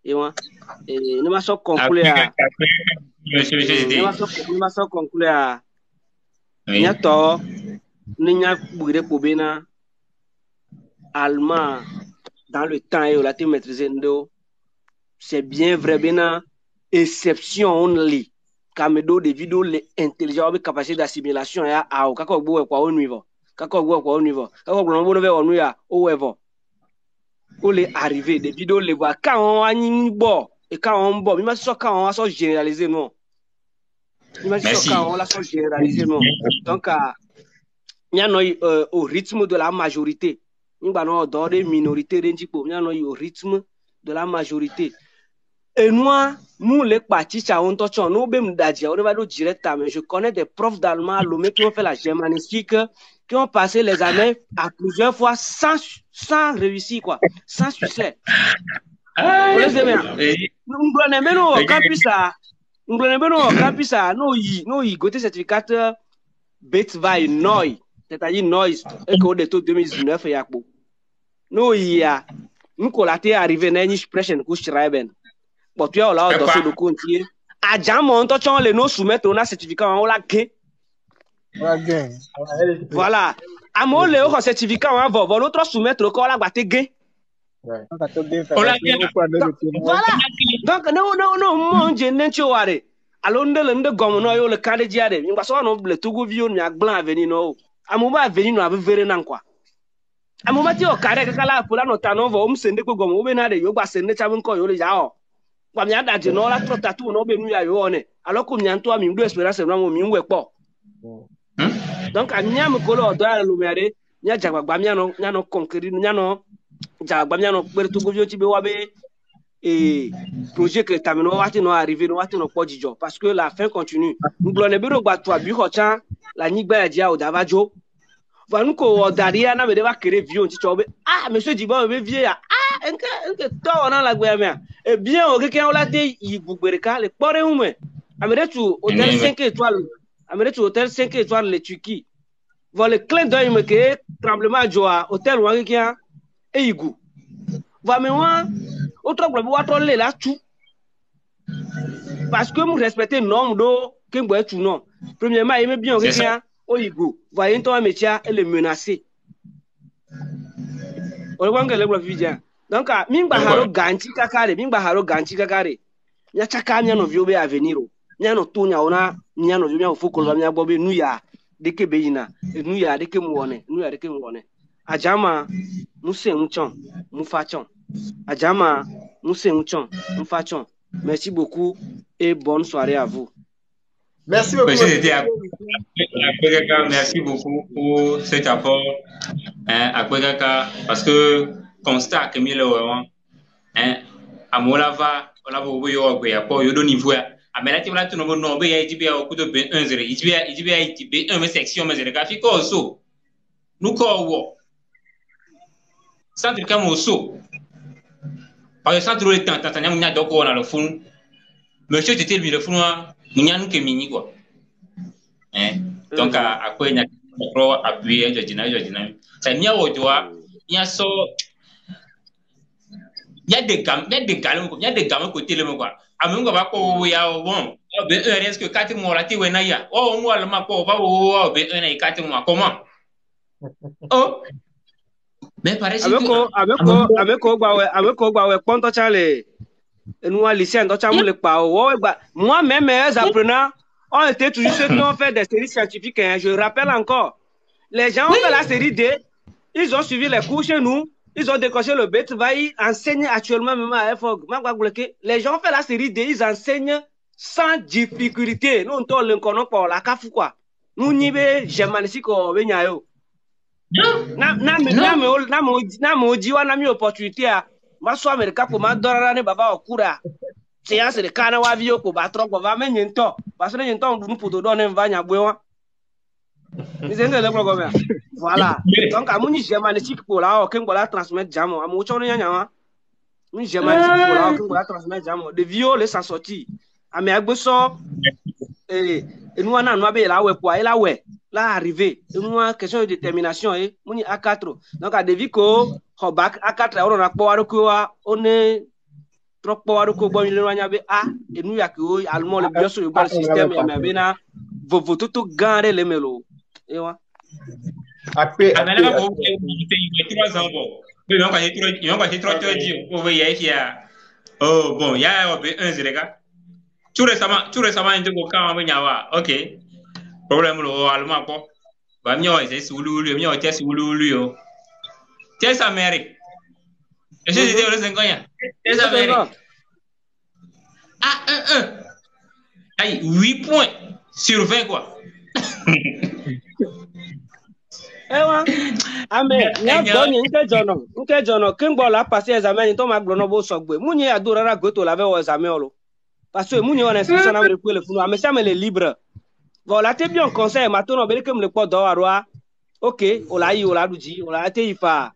et moi et ne ma so conclure à ne ma so conclure à nya to ne nya bugre ko bena allemand dans le temps et la te maîtriser ndo c'est bien vrai bena exception only kamedo de vidéo les intelligents avec capacité d'assimilation ya a kako gbo kwa onu niveau kako gbo kwa onu niveau kako gbo no ve onu ya o evo o le arriver des vidéos les voir quand on ani bo et quand on bo mi ma so quand on so généraliser non mi ma so quand on la so généraliser non donc nya no au rythme de la majorité ngba no do des minorités renjipo nya no au rythme de la majorité. Et nous les partis, nous direct, mais je connais des profs d'allemand à Lomé qui ont fait la germanistique, qui ont passé les années à plusieurs fois sans réussir, quoi, sans succès. Nous certificat Betvai Noi, c'est-à-dire Noise, et que de tout 2019, il y a nous, il y a, nous, qu'on a arrivé, nous, expression, nous, schreiben. Bon, tu as là, dans ce compte, à Jamon, on les nous soumettre, on a certificat, on l'a gagné. Voilà. À mon léo, certificat, on va l'autre soumettre, on l'a gagné. Voilà. Donc, non, mon Dieu, n'est-ce pas? Alors, on gomme, on le cas de diade. Il va s'en le tout vieux, il y a blanc à venir, non. À mon moment, venir, nous avons verré, quoi. À mon moment, tu as carré, pour la note, on va, on se ne gomme, on va aller, yoga, c'est ne savons quoi, yo, les gens. Kwa miada de no la trota tu no be nu ya yo ne alors ko mianto ami ndo experience na mo mi nwe po donc anya mo ko lo do ala lu mere nya jagba nya no conquérir nya no jagba nya no per to govio ti be wa be et projet que tamino wati no arriver no wati no pojijo parce que la fin continue nglo ne be ro gba to abi ho chan la nigba ya dia o davajo va nu ko daria na be de va créer vion ti chobe monsieur Diba be vie ya enke to ona la gbe me et bien o keke on la te yigugbereka le pore hume amere tu hôtel 5 étoiles amere tu hôtel 5 étoiles le Turquie va le clin d'œil me que tremblement joa hôtel wa keke e yigu va me wa autre problème wa to le la tu parce que nous respecter nom do ke ngbo tu non premièrement il bien o keke o yigu va yin to métier et le menacer o le ngele blo fidia donc mingba haro ganchi kakare nya chaka nya no viobe avenir nya no tonya ona nya no viobe fokolo nya bobe nuya deke beyina nuya deke muone ajama muse unchon mufachon ajama muse unchon mufachon merci beaucoup et bonne soirée à vous. Merci beaucoup. Merci beaucoup pour cet apport parce que constat que mille amolava on a yo do niveau a mais là tu vas tout no be ya itibia au coup de B1 itibia B1 section mais graphique so nous ko wo centre comme so par le centre le temps tantanya munya doko na le fond monsieur était le fond munya nous que mini quoi donc à quoi il y a pro appuyer jodina ça mia wo doa il y a so il y a des gamins côté le quoi amun ko ba ko ya bon be est-ce que 4 mois la ti wena ya moi le ma ko ba be 4 mois comment mais paraît avec ko gba ponto chale nous à lycée ndo chamu le pa moi même mes apprenants ont été toujours ceux qui ont fait des séries scientifiques je rappelle encore les gens ont fait la série D ils ont suivi les cours chez nous. Ils ont décoché le Betvai, enseignent actuellement même à FOG. Les gens font la série D, ils enseignent sans difficulté. Nous, on tourne le conon pour la cafou quoi. Nous, n'y be germanistique ko benyayo. Na mi opportunité à ma so America pour ma dorara ne baba okura. Séance de kana wa vio ko ba trop ko va men yento. Parce que yento on nous pour donner vanya bwewa. Voilà. Donc, à mon germanistique pour là, aucun la transmettre jamo. À mon chon yanya, mon germanistique pour là, aucun la transmettre jamo. De viol les sans sortir. À mes agbesso et nous on a noabé là ouais pour là ouais là arrivé. Nous question de détermination et mon A4. Donc à devi ko bac A4 on a pas on est trop pas bon et nous y a que allemand le bien sûr le système mais bien vous tout garder les mélos et ouais après 3 ans bon mais non pas trop dire on veut y a oh bon il y a un zéro tout récemment il dit quand on va OK problème le allemand quoi ba mi o c'est soulou mi o c'est soulou yo c'est Amérique et je dis le 5 ans c'est Amérique ah 1 aïe 8 points sur 20 quoi ewa amen ya gbonye nke jono kemgbe la passer examen to ma gblono bo sogbe munye adorara goto la ve o examen olo parce que munye on inscription na me le funu ame ça me le libre voilà t'es bien conseil ma tono bele kem le po do arwa OK ola yi ola duji ola te ifa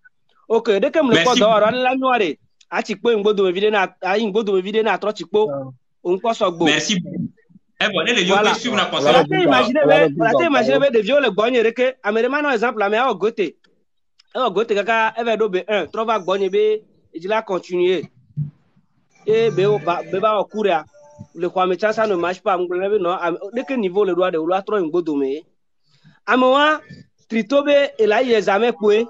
OK de kem le po do arwa la nuare a ti pe ngbodo me vide na ayi ngbodo me vide na tro ti po on ko sogbo merci bon les lieux que sur na conseil imaginer de viol le gbonye reke amerema no exemple la me a gote kaka eve do be 1 trova gbonye be et la continuer et be ba okuria le kwame ça ne marche pas ngolebe non de quel niveau le droit de loi 3 ngbodo me amoa tritobe et là il examen poué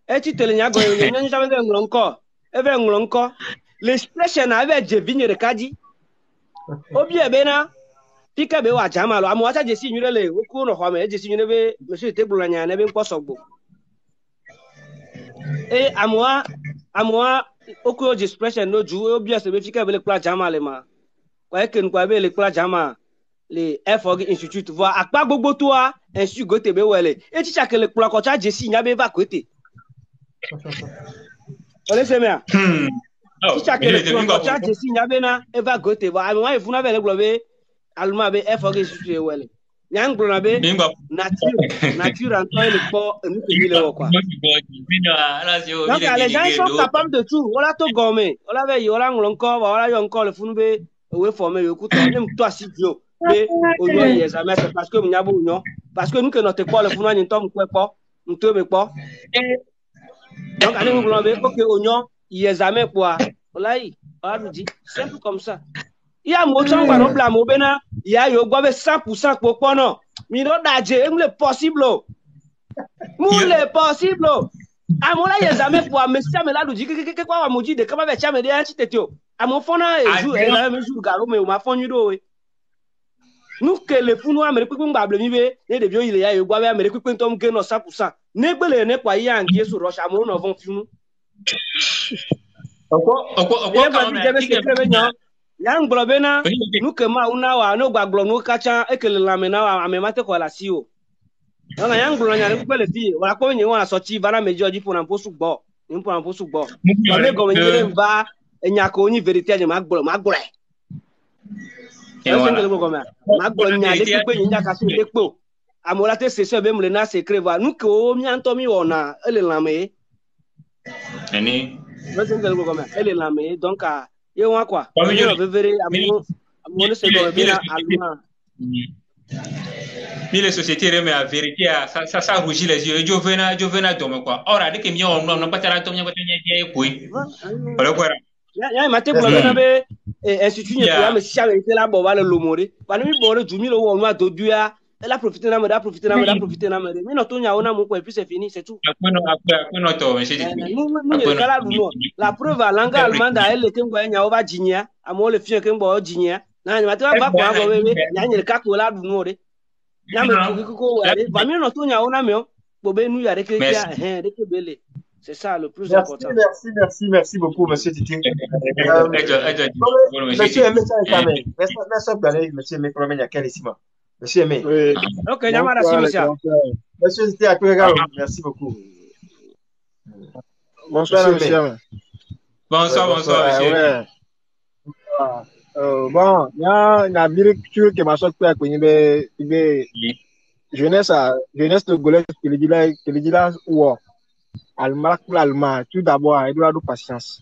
et tu te le nyago nyanyi jamais ngolonko l'expression avait je vigne de kadi obi ebena pika be wa jamalo amoa ta je si nyurele oku no kwame je si nyurebe monsieur te bulanya na be nkosogbo et amoa oku je expression no ju obi ase be pika be le kla jamale ma kwa ken kwa be le kla jama le FOG institute voa akpa gbogbo to a institut gote be wele e teacher ke le kla ko cha je si nya be va côté ole se mea teacher ke le kla ko cha je si nya be na e va gote voa amoa e funa be le globe alma be FOG institute wele nyang blona be nature en toi le po nous te dit le quoi donc les gens sont capables de tout voilà to gomme voilà be yola ngolonko voilà yo encore le funu be we former yo kuto même toi si dio be oyo examen c'est parce que munyabo unyo parce que nous que notre école le funu ni tom kwepo nto me po donc allez vous blona be OK onyo examen quoi voilà voilà dit simple comme ça il y a mo tsan gba no bla mo be na ya yo gbo be 100% popo no mi no daje le possible le possible amola examen pour monsieur me la do ji ke kwa wa moji de kama be cha me de anti tetio amo fona eju e la me ju garo me o ma fonyu do we nu ke le funu amere pipe ngba ble mi be ne de bio ile ya yo gbo be amere pipe ntom ge no 100% ne gbele ne kwa ya ngi so rush amo no von funu oko ka me yang blobena nuke ma una wa no gbaglo no kacha ekele la me na wa amemate ko la si o nga yang blo nya ne pele fi wa ko nyi wa so chi bana meji oji fo na posu gbo ni po na posu gbo so le go nyi mba enya ko nyi verite nya magbo e wa magbo nya le pe nya ka si le po amola te se be mle na se creva nuke o mi anto mi ona ele la me eni no se ngelo go ma ele la me donc ye wa quoi amone se go bina alma mi les sociétés remet à vérité ça rougit les yeux jovena dome quoi ora de que mi on non pas tara to mi ko tanya je kui wala ko ya mate ko na be institut ni ko am si ave la bo wala lo mori ba ni bo re jumi lo wo ma do dua elle a profité na me mi no to nya ona mo ko et puis c'est fini c'est tout après to monsieur la preuve à langue allemande elle était ngo nya over jinia amo le fie ke ngo jinia na nya mate ba kwa go bebe nya nya ka ko la du no re nya me ko wale ba mi no to nya ona me bo be nu ya re ke ya de ke bele c'est ça le plus important merci beaucoup monsieur Titi monsieur monsieur me promet ya quel ici Monsieur Aimé. Oui. Ok, monsieur Titi merci beaucoup. Bonsoir, monsieur. Bonsoir, monsieur. Bon, il y a une agriculture qui m'a sorti à Kounybe, jeunesse de Golès, qui le dit là, ou allemand, tout d'abord, il doit avoir patience.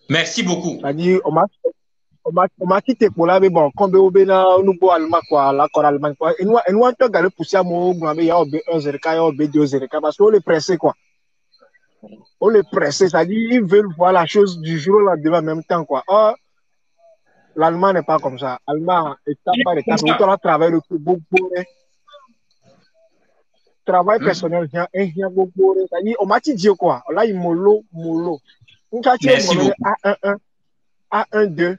Merci beaucoup. C'est-à-dire, on m'a quitté pour là, mais bon, comme nous boit allemand, quoi, l'accord allemand, quoi. Et nous, on peut garder pousser à mon grand, il y a un 0K, il y a un 2 0K, parce qu'on est pressé, quoi. On les presse, c'est-à-dire ils veulent voir la chose du jour au lendemain en même temps, quoi. Or, l'Allemand n'est pas comme ça. L'Allemand, étape par Comme étape, ça. autant travail le beaucoup, travail Hmm. personnel, rien beaucoup, c'est-à-dire, on m'a dit quoi? Là, il mollo, mollo. Une fois que tu Merci me beaucoup. A11, A12,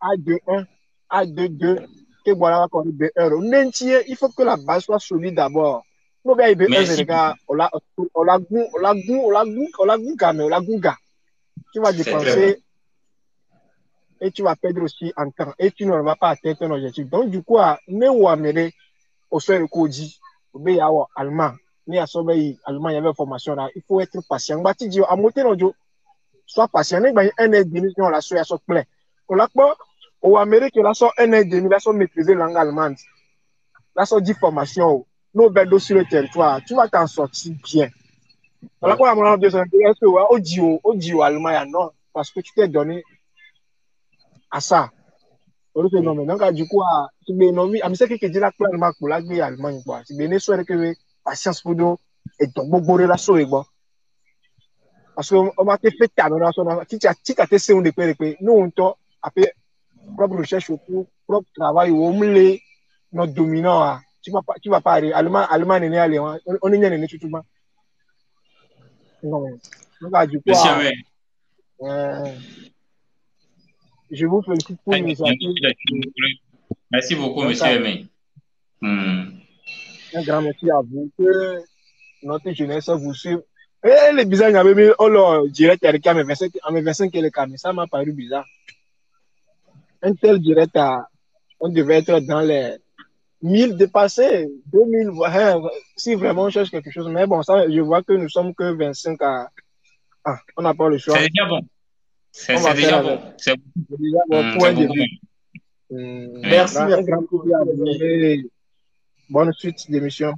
A21, A22, que voilà, qu'on est B1. Maintenant, il faut que la base soit solide d'abord. Nous, bien, B1, c'est Merci le gars, beaucoup. on l'a gouga. Tu vas C'est très bien. dépenser et tu vas perdre aussi en temps et tu ne vas pas atteindre ton objectif. Donc, du coup, ne ou amener au sol koji, au béa allemand, ni à sauver allemand, il y avait formation là, il faut être patient. Bati dit, à monter l'audio, sois patient. N'est pas un an et demi, on l'a sur plein. On l'a pas, au Amérique, là, sont un an et demi, là, sont maîtriser langue allemande. Là, sont 10 formations. Nos belles sur le territoire, tu vas t'en sortir bien. On l'a Ouais. pas à 2 ans, au dio allemand, non, parce que tu t'es donné à ça. Non, mais donc, du coup, si bien non, oui, c'est que la plan ma pour la Allemagne, quoi. Si bien sûr que patience pour nous et donc beaucoup de relation, quoi. Parce qu'on m'a fait ta relation, si tu as testé un dépôt, nous, on t'a après propre recherche pour propre travail, ou on l'est, notre dominant, tu vas pas arriver. Allemand est né à Léon, on est né tout le monde. Non, mais, donc, du coup, Monsieur Amen. euh, je vous félicite pour l'initiative. Merci beaucoup, Donc, monsieur Amen. Hmm. un grand merci à vous. Que notre jeunesse vous suit. Et les bizarres, il y avait mis, oh là, direct avec mes 25 et les caméras, ça m'a paru bizarre. Un tel direct, on devait être dans les 1000 dépassés, 2000, si vraiment on cherche quelque chose. Mais bon, ça, je vois que nous sommes que 25 à, on n'a pas le choix. C'est déjà bon. C'est On va c'est faire déjà avec. bon. C'est C'est déjà bon pour c'est un beaucoup début. même. Oui. Merci, Un merci grand beaucoup. plaisir à vous et bonne suite d'émission.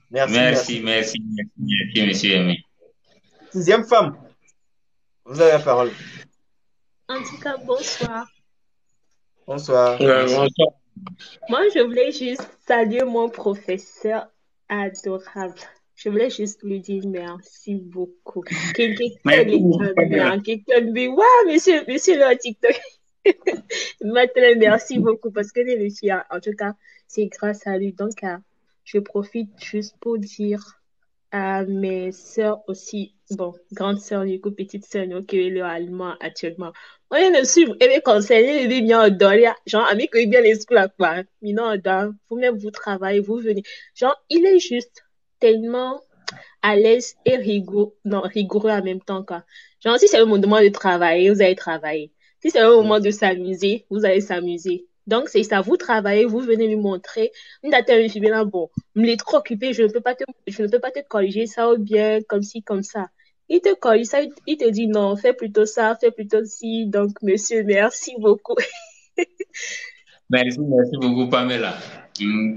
Merci, merci. Merci, monsieur Amen. Sixième femme, vous avez la parole. En tout cas, bonsoir. Bonsoir. Bonsoir. Moi, je voulais juste saluer mon professeur adorable. Je voulais juste lui dire merci beaucoup. Merci beaucoup, Pamela. Monsieur le TikTok. Maintenant, merci beaucoup parce que les filles, en tout cas, c'est grâce à lui. Donc, je profite juste pour dire à mes sœurs aussi, bon, grande sœur, du coup, petite sœur, nous, qui est le allemand actuellement. On est le suivre et les conseiller, les bien en genre, ami, que bien les schools, quoi. Mais non, vous-même, vous travaillez, vous venez. Genre, il est juste tellement à l'aise et rigoureux en même temps, quoi. Genre, si c'est le moment de travailler, vous allez travailler. Si c'est le moment de s'amuser, vous allez s'amuser. Donc, c'est ça, vous travaillez, vous venez lui montrer. Une date, je suis bien bon, me l'ai trop occupé, je ne peux pas te corriger ça ou bien comme ci, comme ça. Il te corrige ça, il te dit non, fais plutôt ça, fais plutôt ci. Donc, monsieur, merci beaucoup. Merci beaucoup, Pamela.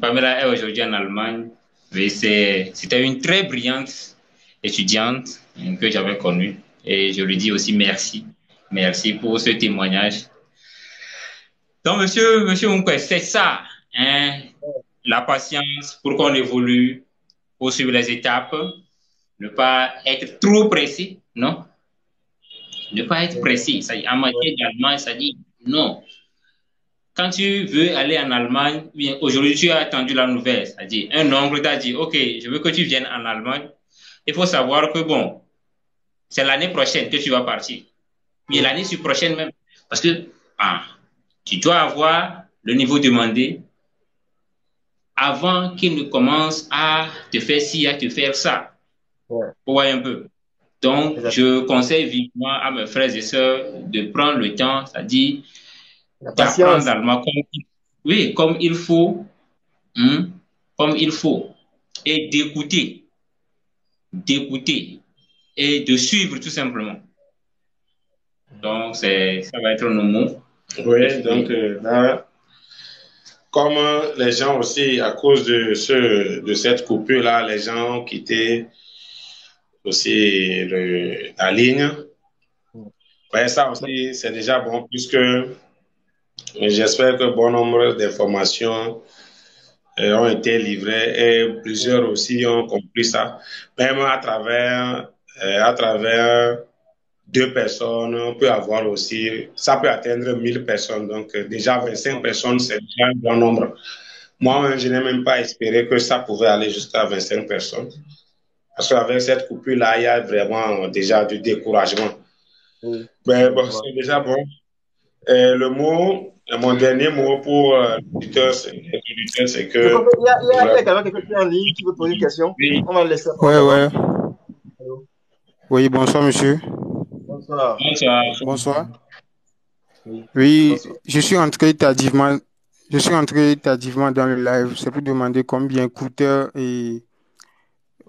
Pamela est aujourd'hui en Allemagne. Oui, c'était une très brillante étudiante que j'avais connue. Et je lui dis aussi merci. Merci pour ce témoignage. Donc, monsieur Moukwes, c'est ça, hein, la patience pour qu'on évolue, pour suivre les étapes, ne pas être trop pressé, non? Ne pas être pressé. En matière d'allemand, ça dit non. Quand tu veux aller en Allemagne, bien, aujourd'hui tu as attendu la nouvelle, c'est-à-dire un oncle t'a dit, OK, je veux que tu viennes en Allemagne. Il faut savoir que, bon, c'est l'année prochaine que tu vas partir. Puis l'année prochaine même. Parce que tu dois avoir le niveau demandé avant qu'il ne commence à te faire ci, à te faire ça. Ouais. Vous voyez un peu. Donc, je conseille vivement à mes frères et sœurs de prendre le temps, c'est-à-dire La d'apprendre patience. l'allemand comme il faut, comme il faut, et d'écouter et de suivre tout simplement. Donc, ça va être nos mots. Oui, donc là, comme les gens aussi, à cause de cette coupure-là, les gens ont quitté aussi la ligne. Ouais, ça aussi, c'est déjà bon, puisque j'espère que bon nombre d'informations ont été livrées et plusieurs aussi ont compris ça, même à travers à travers 2 personnes, on peut avoir aussi, ça peut atteindre 1000 personnes. Donc, déjà 25 personnes, c'est déjà un grand nombre. Moi, je n'ai même pas espéré que ça pouvait aller jusqu'à 25 personnes. Parce qu'avec cette coupure-là, il y a vraiment déjà du découragement. Oui. Mais bon, c'est déjà bon. Mon dernier mot pour l'auditeur, c'est que... Il y a quelqu'un qui est en ligne qui veut poser une question. Oui. On va le laisser. Ouais. Oui, bonsoir, monsieur. Bonsoir. Bonsoir. Oui. Oui, Bonsoir. je suis entré tardivement dans le live. C'est pour demander combien coûte et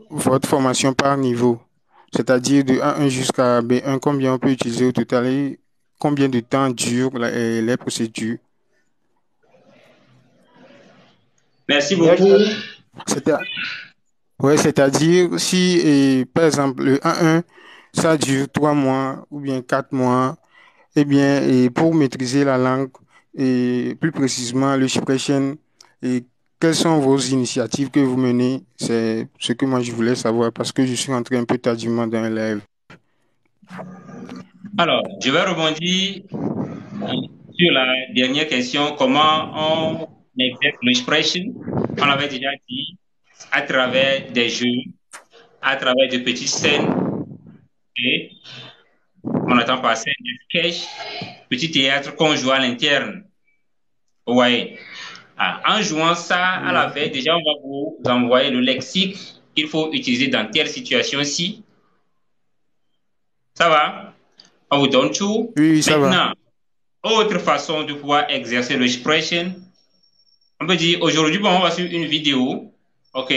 votre formation par niveau. C'est-à-dire de A1 jusqu'à B1, combien on peut utiliser au total et combien de temps durent les procédures. Merci beaucoup. C'est-à-dire si, par exemple, le A1, ça dure 3 mois ou bien 4 mois, eh bien, et pour maîtriser la langue, et plus précisément le Sprechen, et quelles sont vos initiatives que vous menez? C'est ce que moi je voulais savoir parce que je suis rentré un peu tardivement dans le live. Alors, je vais rebondir sur la dernière question, comment on exerce l'expression. On l'avait déjà dit, à travers des jeux, à travers de petites scènes, et on attend par scène des sketchs, petit théâtre qu'on joue à l'interne. Vous voyez. En jouant ça à la veille, déjà on va vous envoyer le lexique qu'il faut utiliser dans telle situation-ci. Ça va? On vous donne tout. Oui, ça Maintenant, va. autre façon de pouvoir exercer l'expression. On peut dire aujourd'hui, bon, on va suivre une vidéo. OK?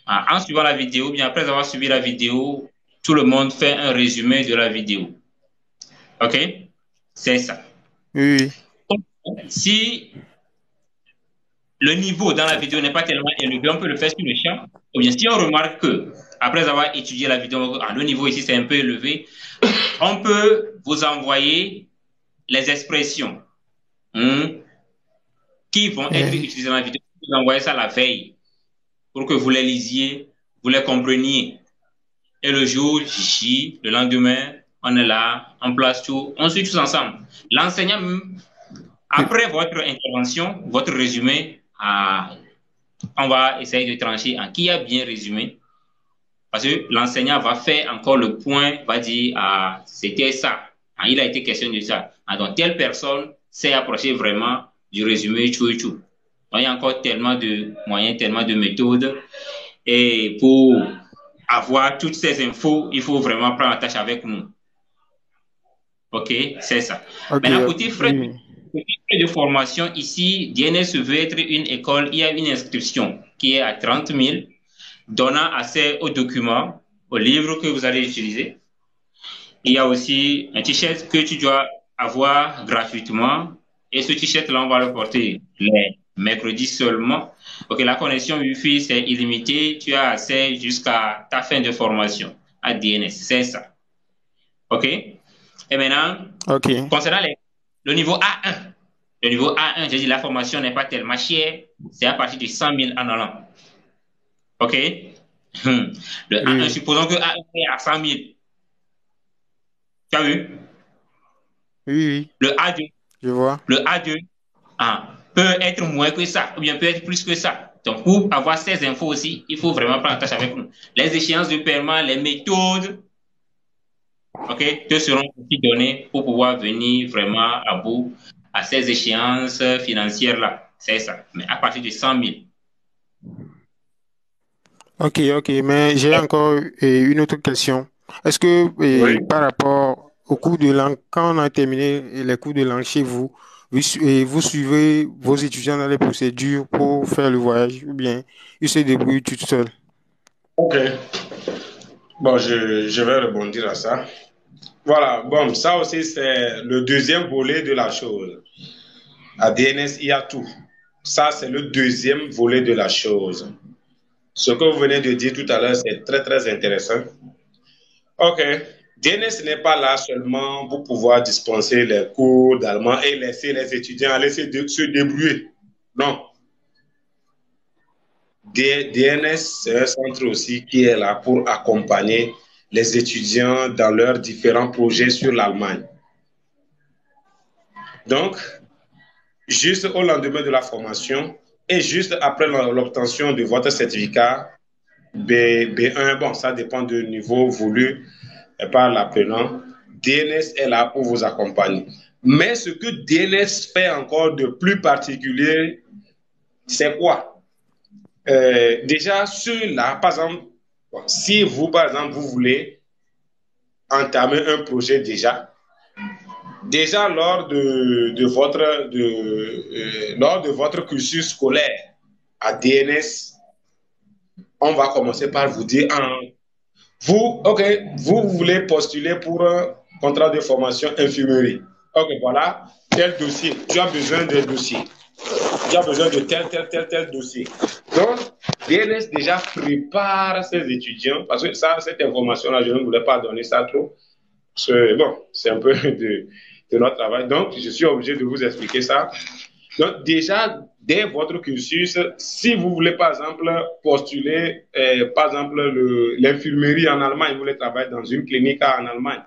En suivant la vidéo, bien après avoir suivi la vidéo, tout le monde fait un résumé de la vidéo. OK? C'est ça. Oui. Si le niveau dans la vidéo n'est pas tellement élevé, on peut le faire sur le champ. Ou bien si on remarque que, après avoir étudié la vidéo, le niveau ici c'est un peu élevé, on peut vous envoyer les expressions qui vont être utilisées dans la vidéo. Vous envoyez ça la veille pour que vous les lisiez, vous les compreniez. Et le jour J, le lendemain, on est là, on place tout, on suit tous ensemble. L'enseignant, après votre intervention, votre résumé, on va essayer de trancher en qui a bien résumé. Parce que l'enseignant va faire encore le point, va dire, c'était ça. Il a été question de ça. Donc, telle personne s'est approchée vraiment du résumé, tout et tout. Donc, il y a encore tellement de moyens, tellement de méthodes. Et pour avoir toutes ces infos, il faut vraiment prendre la tâche avec nous. OK, c'est ça. Okay, maintenant, côté frais de formation, ici, DNS veut être une école, il y a une inscription qui est à 30 000, donnant accès aux documents, aux livres que vous allez utiliser. Il y a aussi un t-shirt que tu dois avoir gratuitement. Et ce t-shirt-là, on va le porter les mercredis seulement. OK, la connexion Wi-Fi, c'est illimité. Tu as accès jusqu'à ta fin de formation à DNS. C'est ça. OK? Et maintenant, concernant le niveau A1, le niveau A1, j'ai dit la formation n'est pas tellement chère. C'est à partir de 100 000 en allant. OK? Le A1, supposons que A1 est à 100 000. Tu as vu? Oui. Le A2, je vois. Le A2 peut être moins que ça, ou bien peut être plus que ça. Donc, pour avoir ces infos aussi, il faut vraiment prendre la tâche avec nous. Les échéances de paiement, les méthodes, te seront aussi données pour pouvoir venir vraiment à bout à ces échéances financières-là. C'est ça. Mais à partir de 100 000. OK. Mais j'ai encore une autre question. Est-ce que par rapport au cours de langue, quand on a terminé les cours de langue chez vous, vous suivez vos étudiants dans les procédures pour faire le voyage ou bien ils se débrouillent tout seuls? OK. Bon, je vais rebondir à ça. Voilà, bon, ça aussi, c'est le deuxième volet de la chose. À DNS, il y a tout. Ça, c'est le deuxième volet de la chose. Ce que vous venez de dire tout à l'heure, c'est très, très intéressant. OK. DNS n'est pas là seulement pour pouvoir dispenser les cours d'allemand et laisser les étudiants aller se débrouiller. Non. DNS, c'est un centre aussi qui est là pour accompagner les étudiants dans leurs différents projets sur l'Allemagne. Donc, juste au lendemain de la formation et juste après l'obtention de votre certificat B1, bon, ça dépend du niveau voulu par l'apprenant, DNS est là pour vous accompagner. Mais ce que DNS fait encore de plus particulier, c'est quoi? Déjà, ceux-là, par exemple, si vous, par exemple, vous voulez entamer un projet déjà lors de votre cursus scolaire à DNS, on va commencer par vous dire, vous voulez postuler pour un contrat de formation infirmerie. Ok, voilà, tel dossier, tu as besoin d'un dossier. Tu as besoin de tel dossier. Donc, DNS déjà prépare ses étudiants, parce que ça, cette information-là, je ne voulais pas donner ça trop. Bon, c'est un peu de notre travail. Donc, je suis obligé de vous expliquer ça. Donc, déjà, dès votre cursus, si vous voulez, par exemple, postuler, par exemple, l'infirmerie en Allemagne, vous voulez travailler dans une clinique en Allemagne,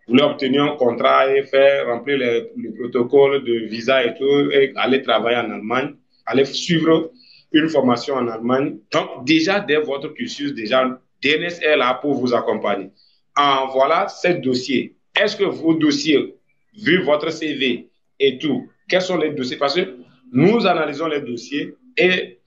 vous voulez obtenir un contrat et faire remplir le protocole de visa et tout, et aller travailler en Allemagne, aller suivre une formation en Allemagne. Donc, déjà, dès votre cursus, déjà, DNS est là pour vous accompagner. Voilà, ces dossiers. Est-ce que vos dossiers, vu votre CV et tout, quels sont les dossiers? Parce que nous analysons les dossiers et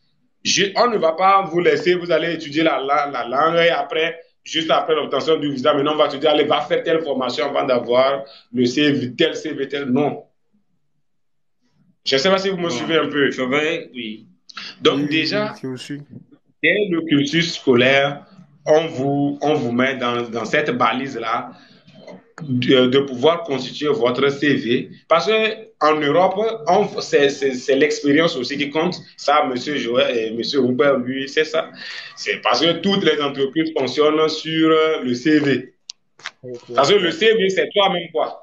on ne va pas vous laisser, vous allez étudier la langue et après, juste après l'obtention du visa, maintenant on va te dire, allez, va faire telle formation avant d'avoir le CV, tel. Non. Je ne sais pas si vous me suivez un peu. Oui. Donc déjà, dès le cursus scolaire, on vous met dans cette balise-là de pouvoir constituer votre CV. Parce qu'en Europe, c'est l'expérience aussi qui compte. Ça, M. Joël et M. Hubert, lui, c'est ça. C'est parce que toutes les entreprises fonctionnent sur le CV. Parce que le CV, c'est toi-même quoi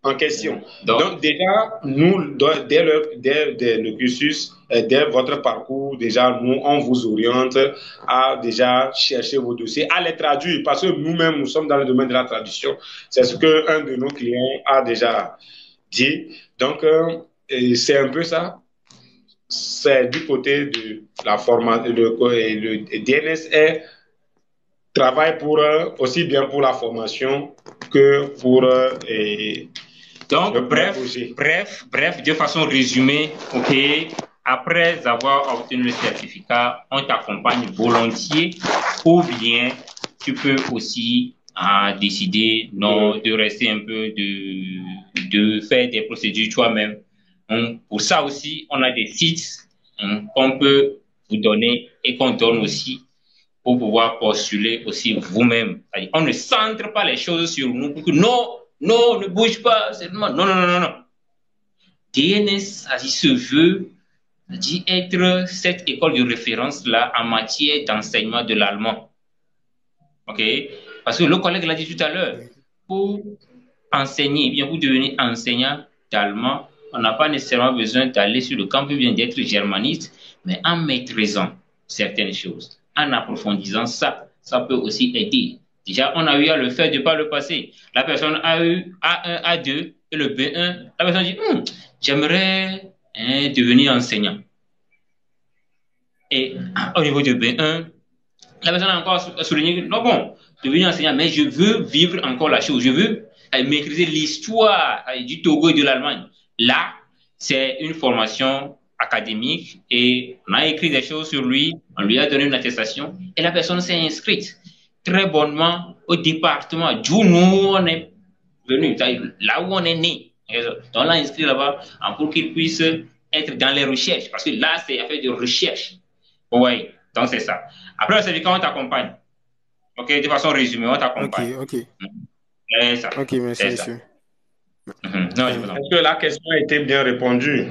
en question. Donc déjà, nous, dès le cursus, dès votre parcours, déjà, nous, on vous oriente à déjà chercher vos dossiers, à les traduire, parce que nous-mêmes, nous sommes dans le domaine de la traduction. C'est ce qu'un de nos clients a déjà dit. Donc, c'est un peu ça. C'est du côté de la formation, le DNS travaille aussi bien pour la formation que pour... Donc, bref, de façon résumée, ok, après avoir obtenu le certificat, on t'accompagne volontiers, ou bien tu peux aussi décider de rester un peu, de faire des procédures toi-même. Pour ça aussi, on a des sites qu'on peut vous donner et qu'on donne aussi pour pouvoir postuler aussi vous-même. On ne centre pas les choses sur nous pour que non, ne bouge pas. Non. DNS se veut être cette école de référence-là en matière d'enseignement de l'allemand. OK? Parce que le collègue l'a dit tout à l'heure, pour enseigner, eh bien, vous devenez enseignant d'allemand, on n'a pas nécessairement besoin d'aller sur le campus, bien d'être germaniste, mais en maîtrisant certaines choses, en approfondissant ça peut aussi aider. Déjà, on a eu à le faire de par le passé. La personne a eu A1, A2 et le B1. La personne dit, j'aimerais devenir enseignant. Et au niveau du B1, la personne a encore souligné, non bon, devenir enseignant, mais je veux vivre encore la chose. Je veux maîtriser l'histoire du Togo et de l'Allemagne. Là, c'est une formation académique et on a écrit des choses sur lui, on lui a donné une attestation et la personne s'est inscrite très bonnement au département d'où nous on est venu, là où on est né. Donc on l'a inscrit là-bas pour qu'il puisse être dans les recherches, parce que là c'est affaire de recherche. Oui, donc c'est ça. Après le certificat, on t'accompagne. Ok, de façon résumée, on t'accompagne. Ok. C'est ça. Ok, merci monsieur. Est-ce que la question a été bien répondue?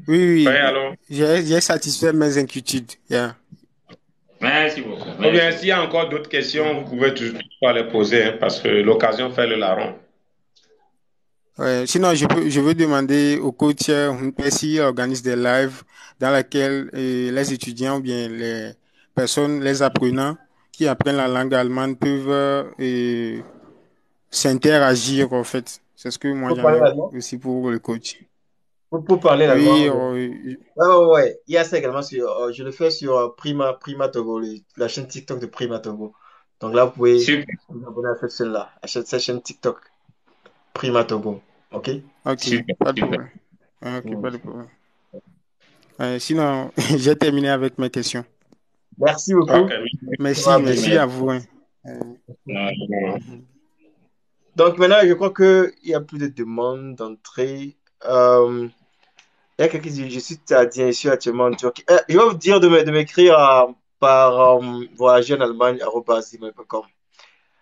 Oui. Alors? J'ai satisfait mes inquiétudes. Yeah. Merci beaucoup. Ou bien, s'il y a encore d'autres questions, vous pouvez toujours les poser, parce que l'occasion fait le larron. Ouais, sinon, je veux demander au coach s'il organise des lives dans lesquels les étudiants ou bien les personnes, les apprenants qui apprennent la langue allemande peuvent s'interagir, en fait. C'est ce que moi Pour j'en parler ai l'allemand? aussi pour le coach. Pour parler Oui, l'allemand. Ouais, ouais, ouais. Il y a ça également sur, je le fais sur Prima Togo, la chaîne TikTok de Prima Togo. Donc là, vous pouvez Super, vous abonner à cette chaîne-là, à cette chaîne TikTok, Prima Togo. OK? ok, super, pas de super. problème. Ok, Mm. pas de problème. Sinon, j'ai terminé avec mes questions. Merci Ok, beaucoup. Merci, Aimable. merci à Merci. vous, hein. Non, non. Mhm. Donc maintenant, je crois qu'il n'y a plus de demandes d'entrée. Il y a quelqu'un qui dit, je suis tardien, je suis actuellement en Turquie. Je vais vous dire de m'écrire par voyager en Allemagne, @gmail.com.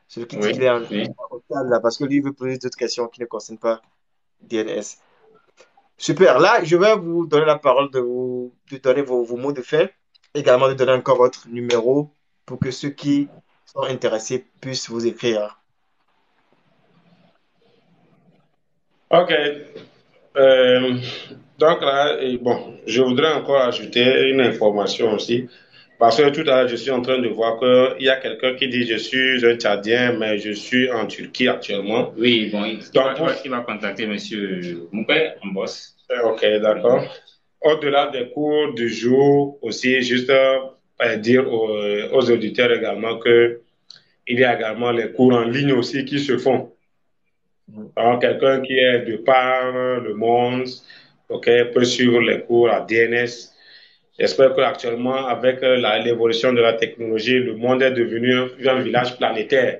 Celui qui dit qu'il Oui, est oui. au stade là, parce que lui il veut poser d'autres questions qui ne concernent pas DNS. Super. Là, je vais vous donner la parole de donner vos mots de fait, également de donner encore votre numéro pour que ceux qui sont intéressés puissent vous écrire. Ok. Euh, donc là, bon, je voudrais encore ajouter une information aussi. Parce que tout à l'heure, je suis en train de voir qu'il y a quelqu'un qui dit je suis un Tchadien, mais je suis en Turquie actuellement. Oui, bon, Donc, pour... il va contacter monsieur Moupe en boss. Ok, d'accord. Au-delà des cours du jour, aussi, juste dire aux auditeurs également que il y a également les cours en ligne aussi qui se font. Alors, quelqu'un qui est de par le monde, ok, peut suivre les cours à DNS. J'espère qu'actuellement, avec l'évolution de la technologie, le monde est devenu un village planétaire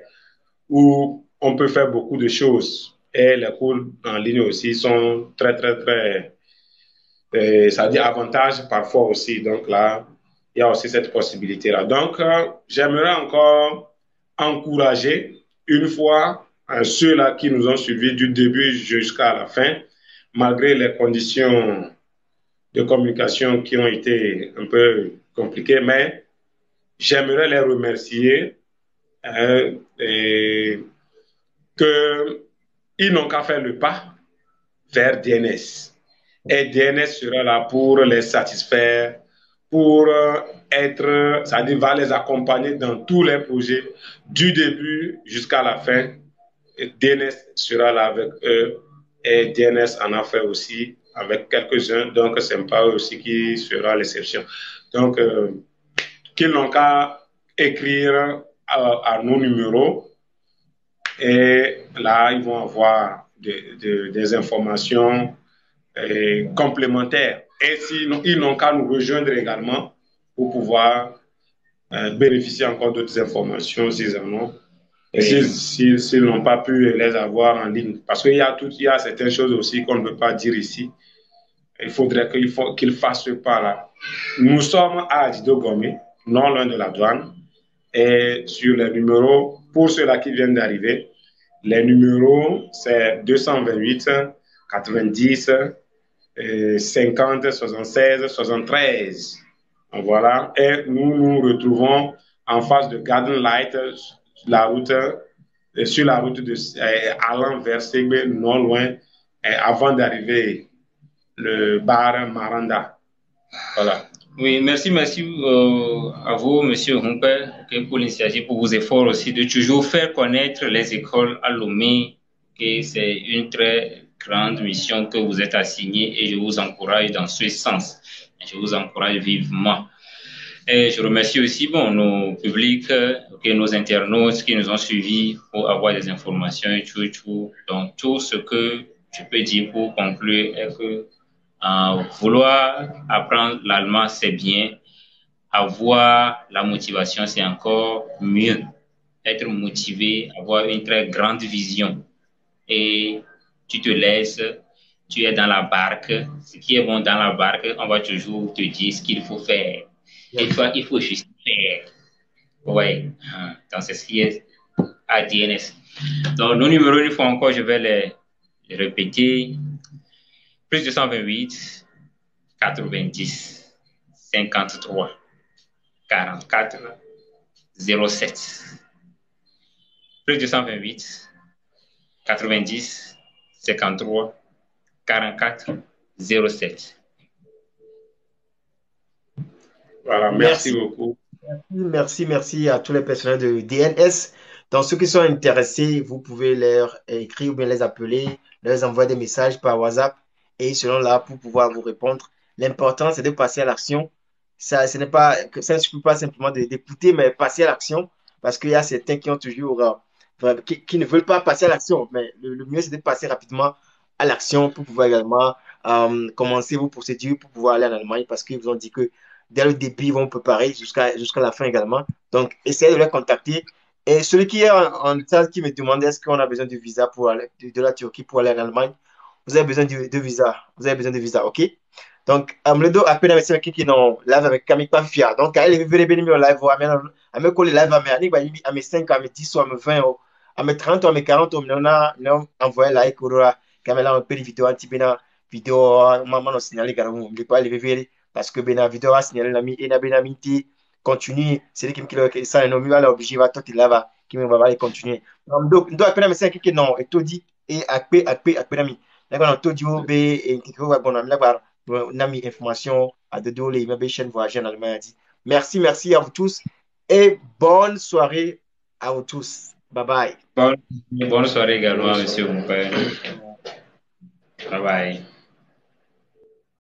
où on peut faire beaucoup de choses. Et les cours en ligne aussi sont très, très, très, ça dit avantage parfois aussi. Donc là, il y a aussi cette possibilité-là. Donc, j'aimerais encore encourager une fois ceux-là qui nous ont suivis du début jusqu'à la fin, malgré les conditions de communication qui ont été un peu compliquées, mais j'aimerais les remercier et qu'ils n'ont qu'à faire le pas vers DNS. Et DNS sera là pour les satisfaire, pour être, c'est-à-dire va les accompagner dans tous les projets, du début jusqu'à la fin. Et DNS sera là avec eux et DNS en a fait aussi avec quelques-uns, donc c'est pas eux aussi qui sera l'exception. Donc, qu'ils n'ont qu'à écrire à nos numéros et là, ils vont avoir des informations complémentaires. Et sinon, ils n'ont qu'à nous rejoindre également pour pouvoir bénéficier encore d'autres informations s'ils en ont. Et Oui. s'ils n'ont pas pu les avoir en ligne. Parce qu'il y a certaines choses aussi qu'on ne peut pas dire ici. Il faudrait qu'ils fassent ce pas-là. Nous sommes à Adido Gomé, non loin de la douane. Et sur les numéros, pour ceux-là qui viennent d'arriver, les numéros, c'est 228 90 50 76 73. Voilà. Et nous nous retrouvons en face de Garden Light, sur la route de allant vers Segbe, non loin, avant d'arriver le bar Maranda. Voilà. Oui, merci à vous, monsieur Humper, pour l'initiative, pour vos efforts aussi de toujours faire connaître les écoles à Lomé, que c'est une très grande mission que vous êtes assignée et je vous encourage dans ce sens. Je vous encourage vivement. Et je remercie aussi nos publics, nos internautes qui nous ont suivis pour avoir des informations et tout. Donc, tout ce que je peux dire pour conclure est que vouloir apprendre l'allemand, c'est bien. Avoir la motivation, c'est encore mieux. Être motivé, avoir une très grande vision. Et tu te laisses, tu es dans la barque. Ce qui est bon dans la barque, on va toujours te dire ce qu'il faut faire. Et toi, il faut juste faire. Ouais. Donc, c'est ce qui est à DNS. Donc, nos numéros, une fois encore, je vais les répéter. Plus 228 90 53 44 07. Plus 228 90 53 44 07. Voilà, merci beaucoup. Merci à tous les personnels de DNS. Donc, ceux qui sont intéressés, vous pouvez leur écrire ou bien les appeler, leur envoyer des messages par WhatsApp et ils seront là pour pouvoir vous répondre. L'important, c'est de passer à l'action. Ce n'est pas, ça ne suffit pas simplement d'écouter, mais passer à l'action parce qu'il y a certains qui ont toujours, qui ne veulent pas passer à l'action. Mais le mieux, c'est de passer rapidement à l'action pour pouvoir également commencer vos procédures pour pouvoir aller en Allemagne parce qu'ils vous ont dit que dès le début, ils vont préparer jusqu'à la fin également. Donc, essayez de les contacter. Et celui qui est en salle qui me demandait est-ce qu'on a besoin de visa pour aller de la Turquie pour aller en Allemagne, vous avez besoin de visa. Vous avez besoin de visa, ok? Donc, le dos à peine avec ceux qui n'ont live avec Camille pas fier. Donc, elle est venue venir au live, à me coller live à mes 5, à mes 10 ou à mes 20, à mes 30 ou à mes 40, on a envoyé like, Camille a un peu de vidéo, un petit peu de vidéo, maman a signalé également, je ne pas aller parce que ben la vidéo a signalé l'ami et la benamiti continue c'est lui qui ça un homme va l'obliger va tout là va qui me va aller continuer donc après mais c'est que non et tout dit et akpe nami là quand tout dit be et qui va bon là ba nami information à de dos les même chaîne voyage en Allemagne dit merci à vous tous et bonne soirée à vous tous bye bye Bonne soirée également, monsieur mon père. Bye bye.